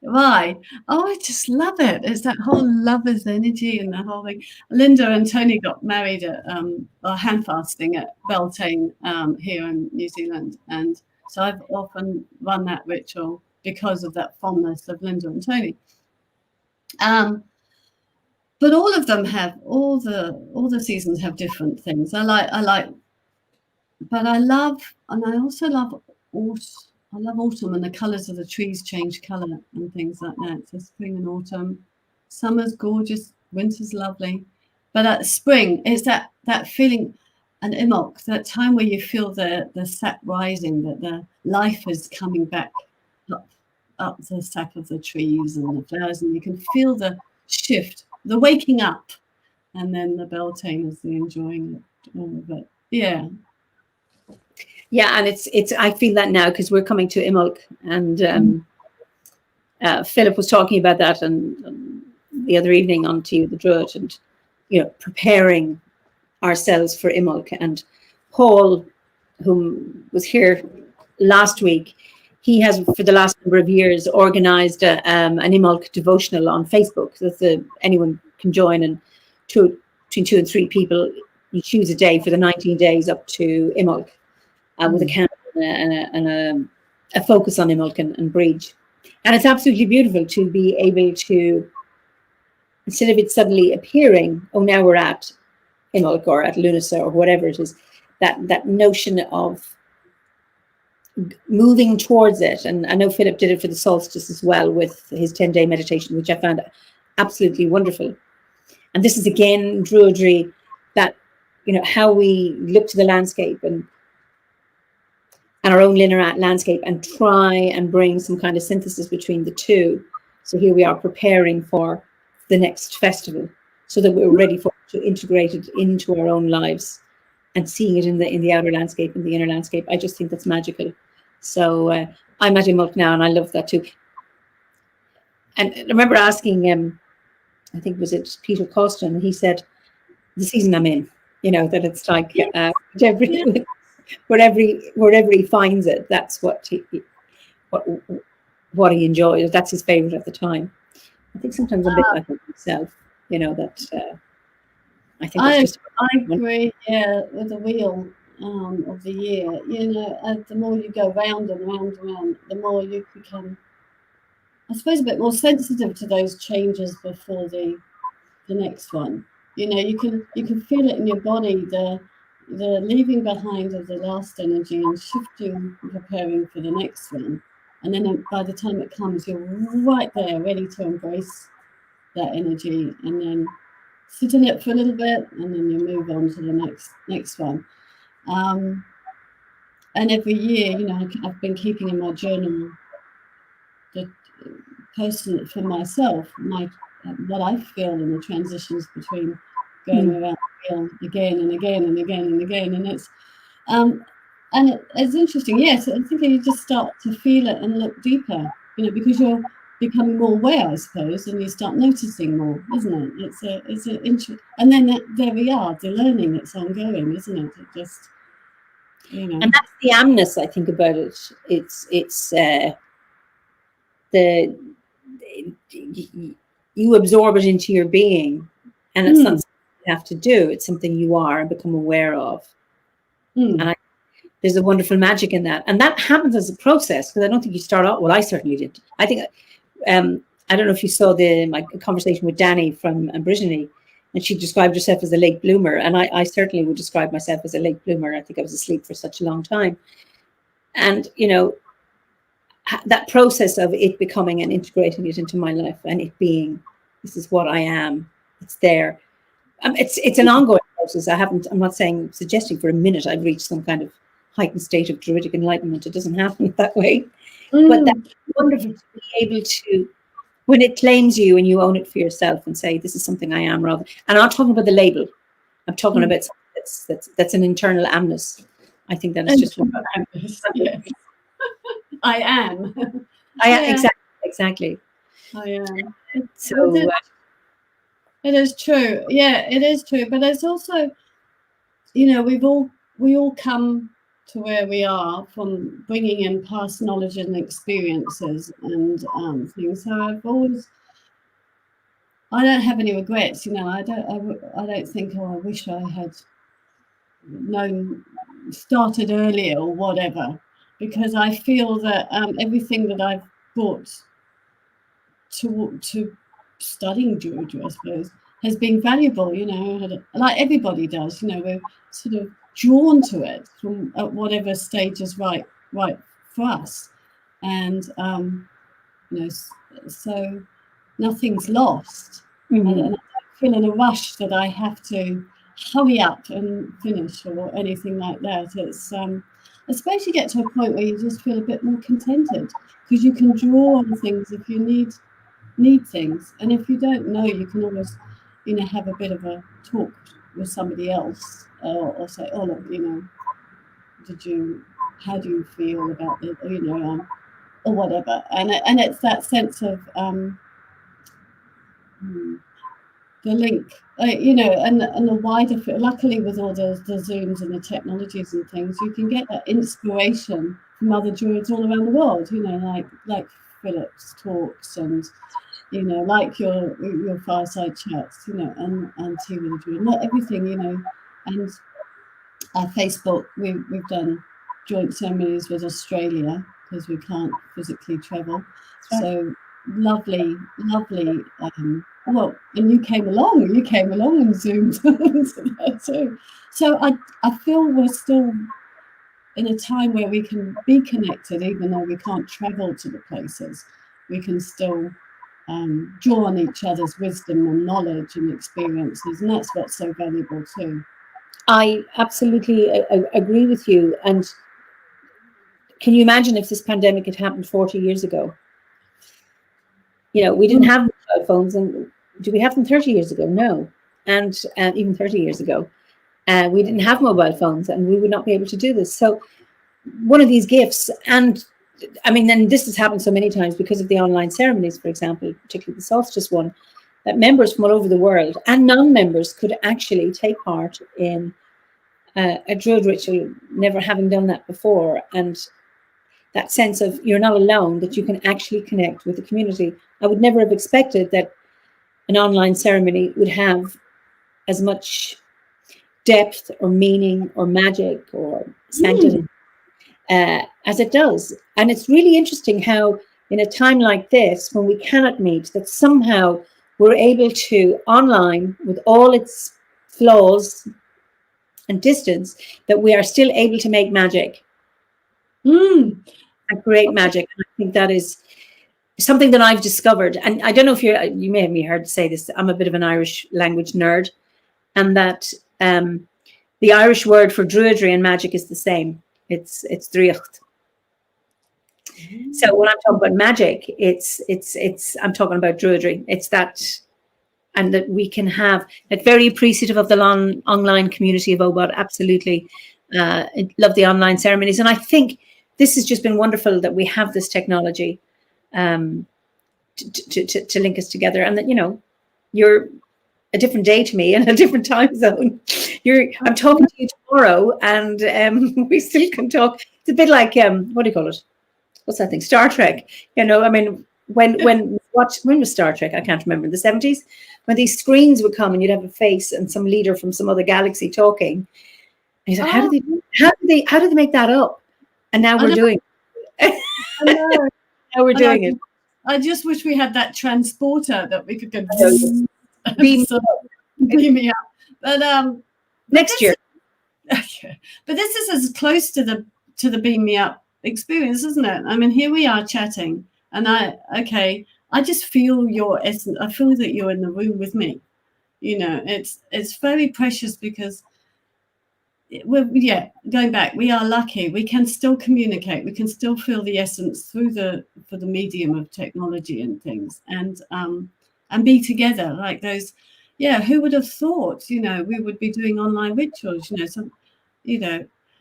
why? Oh, I just love it. It's that whole lover's energy and the whole thing. Linda and Tony got married at hand fasting at Beltane here in New Zealand, and so I've often run that ritual because of that fondness of Linda and Tony. But all of them have all the seasons have different things. I like, but I also love autumn. I love autumn, and the colours of the trees change colour and things like that. So spring and autumn, summer's gorgeous, winter's lovely, but spring is that feeling, and Imbolc, that time where you feel the sap rising, that the life is coming back up the sap of the trees and the flowers, and you can feel the shift, the waking up, and then the Beltane is the enjoying it. Yeah. Yeah, and it's. I feel that now because we're coming to Imbolc, and Philip was talking about that, and the other evening on To the Druid, and you know, preparing ourselves for Imbolc. And Paul, whom was here last week, he has for the last number of years organised an Imbolc devotional on Facebook. So anyone can join, and between 2 and 3 people, you choose a day for the 19 days up to Imbolc. With a candle and a focus on Imbolc and Bridge. And it's absolutely beautiful to be able to, instead of it suddenly appearing, oh, now we're at Imbolc or at Lunasa or whatever it is, that notion of moving towards it. And I know Philip did it for the solstice as well with his 10-day meditation, which I found absolutely wonderful. And this is again Druidry, that, you know, how we look to the landscape and our own linear landscape and try and bring some kind of synthesis between the two. So here we are preparing for the next festival so that we're ready to integrate it into our own lives and seeing it in the outer landscape and the inner landscape. I just think that's magical. So I'm at Imbolc now, and I love that too. And I remember asking, I think was it Peter Costin, and he said, the season I'm in, you know, that it's like wherever he finds it, that's what he enjoys. That's his favorite at the time. I think sometimes I'm a bit like myself, you know, that I think it's just. I agree. Yeah, with the wheel of the year, you know, the more you go round and round and round, the more you become, I suppose, a bit more sensitive to those changes before the next one. You know, you can feel it in your body, the leaving behind of the last energy and shifting, preparing for the next one. And then by the time it comes, you're right there, ready to embrace that energy, and then sit in it for a little bit, and then you move on to the next one. And every year, you know, I've been keeping in my journal the personal for myself, what I feel in the transitions between going around the wheel again and again and again and again, and it's interesting. Yes, I think you just start to feel it and look deeper, you know, because you're becoming more aware, I suppose, and you start noticing more, isn't it? It's an interest, and then there we are, the learning that's ongoing, isn't it? It just, you know, And that's the amness, I think, about it. It's you absorb it into your being, and it's not something you have to do. It's something you are and become aware of. And there's a wonderful magic in that, and that happens as a process, because I don't think you start out. Well, I certainly did. I think I don't know if you saw my conversation with Danny from Brittany, and she described herself as a late bloomer, and I certainly would describe myself as a late bloomer. I think I was asleep for such a long time, and you know, that process of it becoming and integrating it into my life, and it being, this is what I am. It's there. It's an ongoing process. I'm not suggesting for a minute I've reached some kind of heightened state of druidic enlightenment. It doesn't happen that way. But that's wonderful to be able to, when it claims you and you own it for yourself and say, this is something I am, rather. And I'm not talking about the label. I'm talking about something that's an internal amness. I think that is just what yes. I am. Exactly. I am. So it is true. Yeah, it is true. But it's also, you know, we all come to where we are from bringing in past knowledge and experiences and things. So I don't have any regrets. You know, I don't think, oh, I wish I had started earlier or whatever, because I feel that everything that I've brought to studying Georgia, I suppose, has been valuable. You know, like everybody does. You know, we're sort of drawn to it from at whatever stage is right for us, and you know, so nothing's lost. And I don't feel in a rush that I have to hurry up and finish or anything like that. It's I suppose you get to a point where you just feel a bit more contented, because you can draw on things if you need things, and if you don't know, you can always, you know, have a bit of a talk with somebody else, or say, oh look, you know, how do you feel about it, or, you know, or whatever, and it's that sense of the link, you know, and the wider. Luckily, with all the Zooms and the technologies and things, you can get that inspiration from other druids all around the world. You know, like Philip's talks, and you know, like your fireside chats. You know, and tea with a druid, not everything. You know, and Facebook, we've done joint ceremonies with Australia because we can't physically travel. Right. So lovely. Well, and you came along and Zoomed into that too. So I feel we're still in a time where we can be connected, even though we can't travel to the places. We can still draw on each other's wisdom and knowledge and experiences, and that's what's so valuable too. I absolutely agree with you. And can you imagine if this pandemic had happened 40 years ago? You know, we didn't have mobile phones, and do we have them 30 years ago? No. And even 30 years ago, we didn't have mobile phones, and we would not be able to do this. So one of these gifts, and I mean, and this has happened so many times because of the online ceremonies, for example, particularly the solstice one, that members from all over the world and non-members could actually take part in a druid ritual, never having done that before. And that sense of you're not alone, that you can actually connect with the community. I would never have expected that an online ceremony would have as much depth or meaning or magic or sanctity as it does. And it's really interesting how in a time like this, when we cannot meet, that somehow we're able to online, with all its flaws and distance, that we are still able to make magic and create magic. And I think that is something that I've discovered. And I don't know if you may have heard say this, I'm a bit of an Irish language nerd, and that the Irish word for druidry and magic is the same. It's driocht. So when I'm talking about magic, I'm talking about druidry. It's that, and that we can have that. Very appreciative of the online community of OBOD. Absolutely, love the online ceremonies, and I think this has just been wonderful that we have this technology to link us together, and that you're a different day to me and a different time zone. I'm talking to you tomorrow, and we still can talk. It's a bit like what do you call it? What's that thing? Star Trek. I mean, when was Star Trek? I can't remember. In the 70s, when these screens would come and you'd have a face and some leader from some other galaxy talking. And he's like, how do they make that up? And now we're doing it. I know. Now we're doing it. I just wish we had that transporter that we could go beam me up. But next year. Okay. But this is as close to the beam me up experience, isn't it? I mean, here we are chatting, and I just feel your essence. I feel that you're in the room with me. It's very precious, because going back, we are lucky. We can still communicate. We can still feel the essence through the medium of technology and things, and be together like those. Yeah, who would have thought? We would be doing online rituals.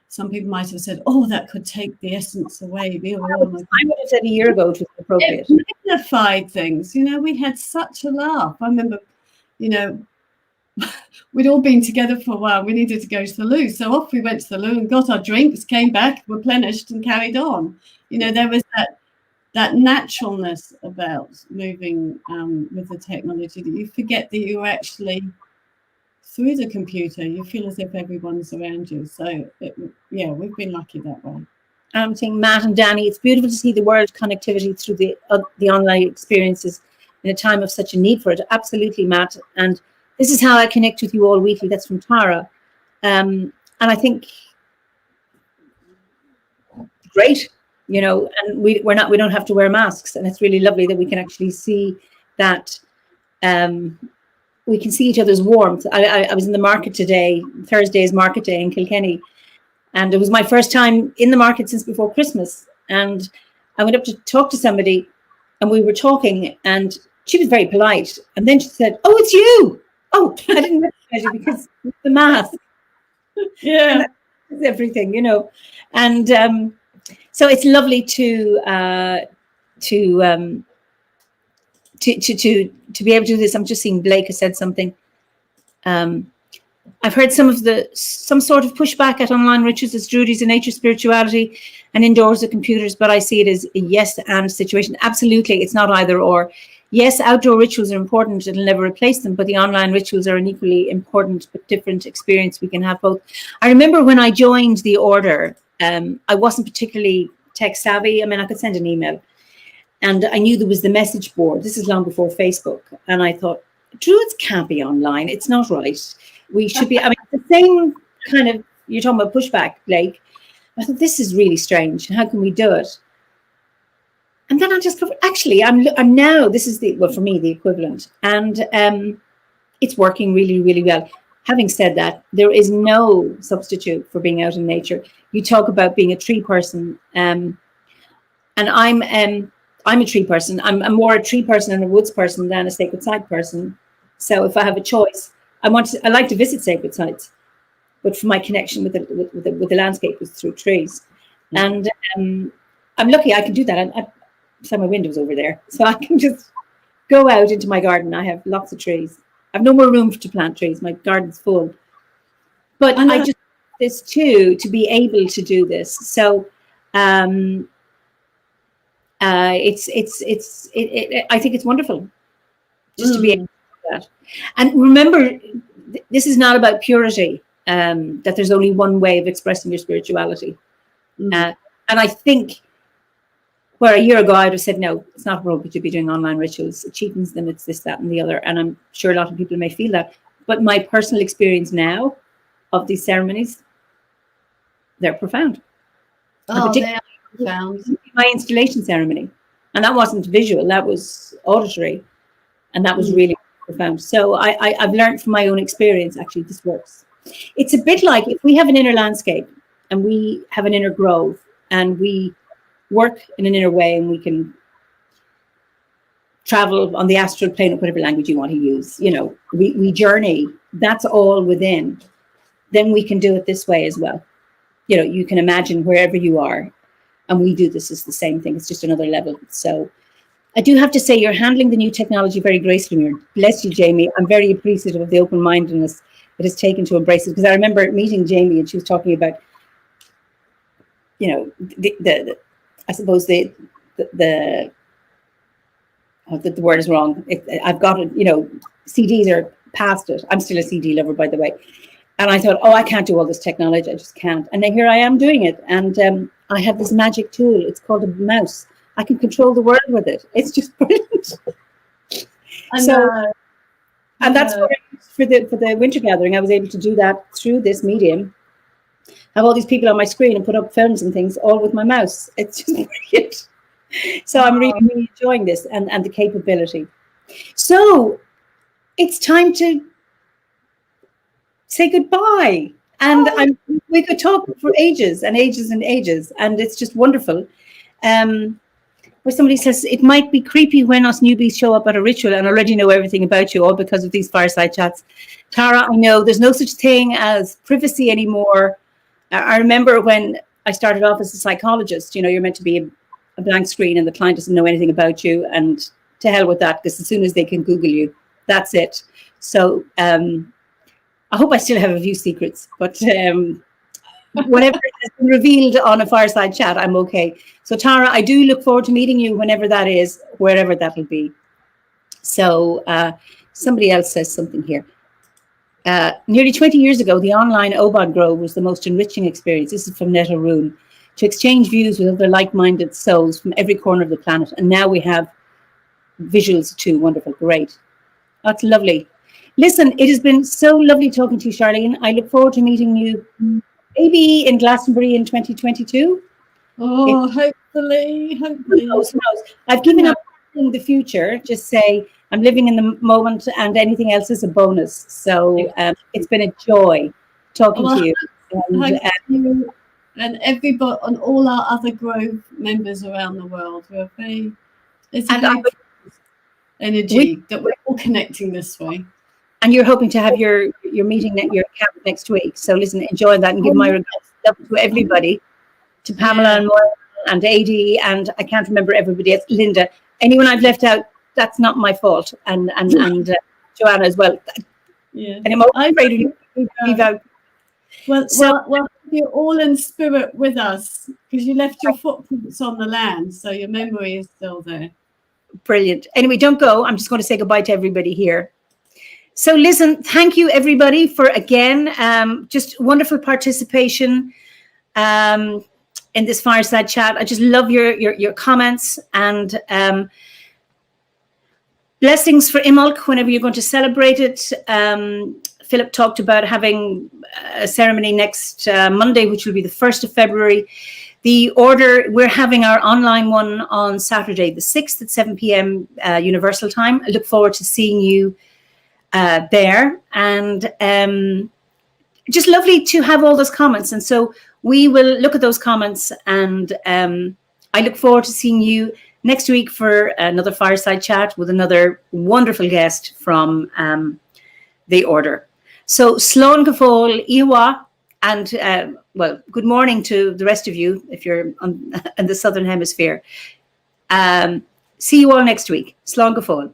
Some people might have said, "Oh, that could take the essence away." I would have said a year ago it was appropriate. It magnified things. We had such a laugh. I remember, we'd all been together for a while. We needed to go to the loo, so off we went to the loo and got our drinks, came back, replenished, and carried on. There was that naturalness about moving with the technology, that you forget that you're actually through the computer. You feel as if everyone's around you. So we've been lucky that way. I'm saying, Matt and Danny, it's beautiful to see the world connectivity through the online experiences in a time of such a need for it. Absolutely, Matt. And this is how I connect with you all weekly. That's from Tara. And I think great, and we don't have to wear masks, and it's really lovely that we can actually see that. We can see each other's warmth. I was in the market today. Thursday is market day in Kilkenny, and it was my first time in the market since before Christmas. And I went up to talk to somebody, and we were talking, and she was very polite. And then she said, "Oh, it's you." Oh, I didn't recognize you because of the mask. Yeah, and everything, And so it's lovely to be able to do this. I'm just seeing Blake has said something. I've heard some sort of pushback at online rituals as druids in nature, spirituality, and indoors with computers, but I see it as a yes and situation. Absolutely, it's not either or. Yes, outdoor rituals are important. It'll never replace them, but the online rituals are an equally important but different experience. We can have both. I remember when I joined the order, I wasn't particularly tech savvy. I mean, I could send an email. And I knew there was the message board. This is long before Facebook. And I thought, druids can't be online. It's not right. We should be, the same kind of, you're talking about pushback, Blake. I thought, this is really strange. How can we do it? And then I discovered, actually, I'm now, this is for me, the equivalent. And it's working really, really well. Having said that, there is no substitute for being out in nature. You talk about being a tree person. And I'm a tree person. I'm more a tree person and a woods person than a sacred site person. So if I have a choice, I like to visit sacred sites, but for my connection with the landscape is through trees. And I'm lucky I can do that. I saw my windows over there, so I can just go out into my garden. I have lots of trees. I have no more room to plant trees. My garden's full. But I just this too to be able to do this. So I think it's wonderful just to be able to do that. And remember, this is not about purity, that there's only one way of expressing your spirituality. And I think where a year ago I would have said, no, it's not appropriate to be doing online rituals. It cheapens them, it's this, that, and the other. And I'm sure a lot of people may feel that. But my personal experience now of these ceremonies, they're profound. Oh, they are profound. My installation ceremony. And that wasn't visual, that was auditory. And that was really profound. So I've learned from my own experience, actually, this works. It's a bit like if we have an inner landscape and we have an inner grove and we work in an inner way and we can travel on the astral plane, or whatever language you want to use, you know, we journey, that's all within. Then we can do it this way as well. You know, you can imagine wherever you are, and we do this as the same thing. It's just another level. So I do have to say you're handling the new technology very gracefully. Bless you, Jamie. I'm very appreciative of the open-mindedness it has taken to embrace it, because I remember meeting Jamie and she was talking about, you know, the I suppose the word is wrong. I've got it, you know, CDs are past it. I'm still a CD lover, by the way. And I thought, oh, I can't do all this technology. I just can't. And then here I am doing it. And I have this magic tool. It's called a mouse. I can control the world with it. It's just brilliant. And that's for the winter gathering. I was able to do that through this medium. Have all these people on my screen and put up films and things all with my mouse. It's just brilliant. So I'm really, really enjoying this and the capability. So it's time to say goodbye. And we could talk for ages and ages and ages. And it's just wonderful. Where somebody says, it might be creepy when us newbies show up at a ritual and already know everything about you, all because of these fireside chats. Tara, I know there's no such thing as privacy anymore. I remember when I started off as a psychologist, you know, you're meant to be a blank screen and the client doesn't know anything about you, and to hell with that, because as soon as they can Google you, that's it. So I hope I still have a few secrets, but whatever has been revealed on a fireside chat, I'm okay. So Tara, I do look forward to meeting you whenever that is, wherever that'll be. So somebody else says something here. Nearly 20 years ago, the online OBOD Grove was the most enriching experience. This is from Netta Roon. To exchange views with other like-minded souls from every corner of the planet. And now we have visuals too. Wonderful. Great. That's lovely. Listen, it has been so lovely talking to you, Charlene. I look forward to meeting you maybe in Glastonbury in 2022. Oh, hopefully. Who knows? I've given up in the future. Just say I'm living in the moment and anything else is a bonus. So it's been a joy talking to you. You and everybody and all our other Grove members around the world. It's a very energy that we're all connecting this way. And you're hoping to have your meeting at your camp next week. So listen, enjoy that and give my regards to everybody, to Pamela and Moira and Adi, and I can't remember everybody else, Linda. Anyone I've left out, that's not my fault. And Joanna as well. Yeah. And I'm afraid to leave out. Well, you're all in spirit with us because you left your footprints on the land, so your memory is still there. Brilliant. Anyway, don't go. I'm just going to say goodbye to everybody here. So listen, thank you everybody for again, just wonderful participation in this fireside chat. I just love your comments and blessings for Imbolc whenever you're going to celebrate it. Philip talked about having a ceremony next Monday, which will be the 1st of February. The order, we're having our online one on Saturday, the 6th at 7 p.m. Universal time. I look forward to seeing you there. And just lovely to have all those comments. And so we will look at those comments and I look forward to seeing you next week for another fireside chat with another wonderful guest from the order. So Slán go fóill, Iwa, and well, good morning to the rest of you if you're in the Southern Hemisphere. See you all next week. Slán go fóill.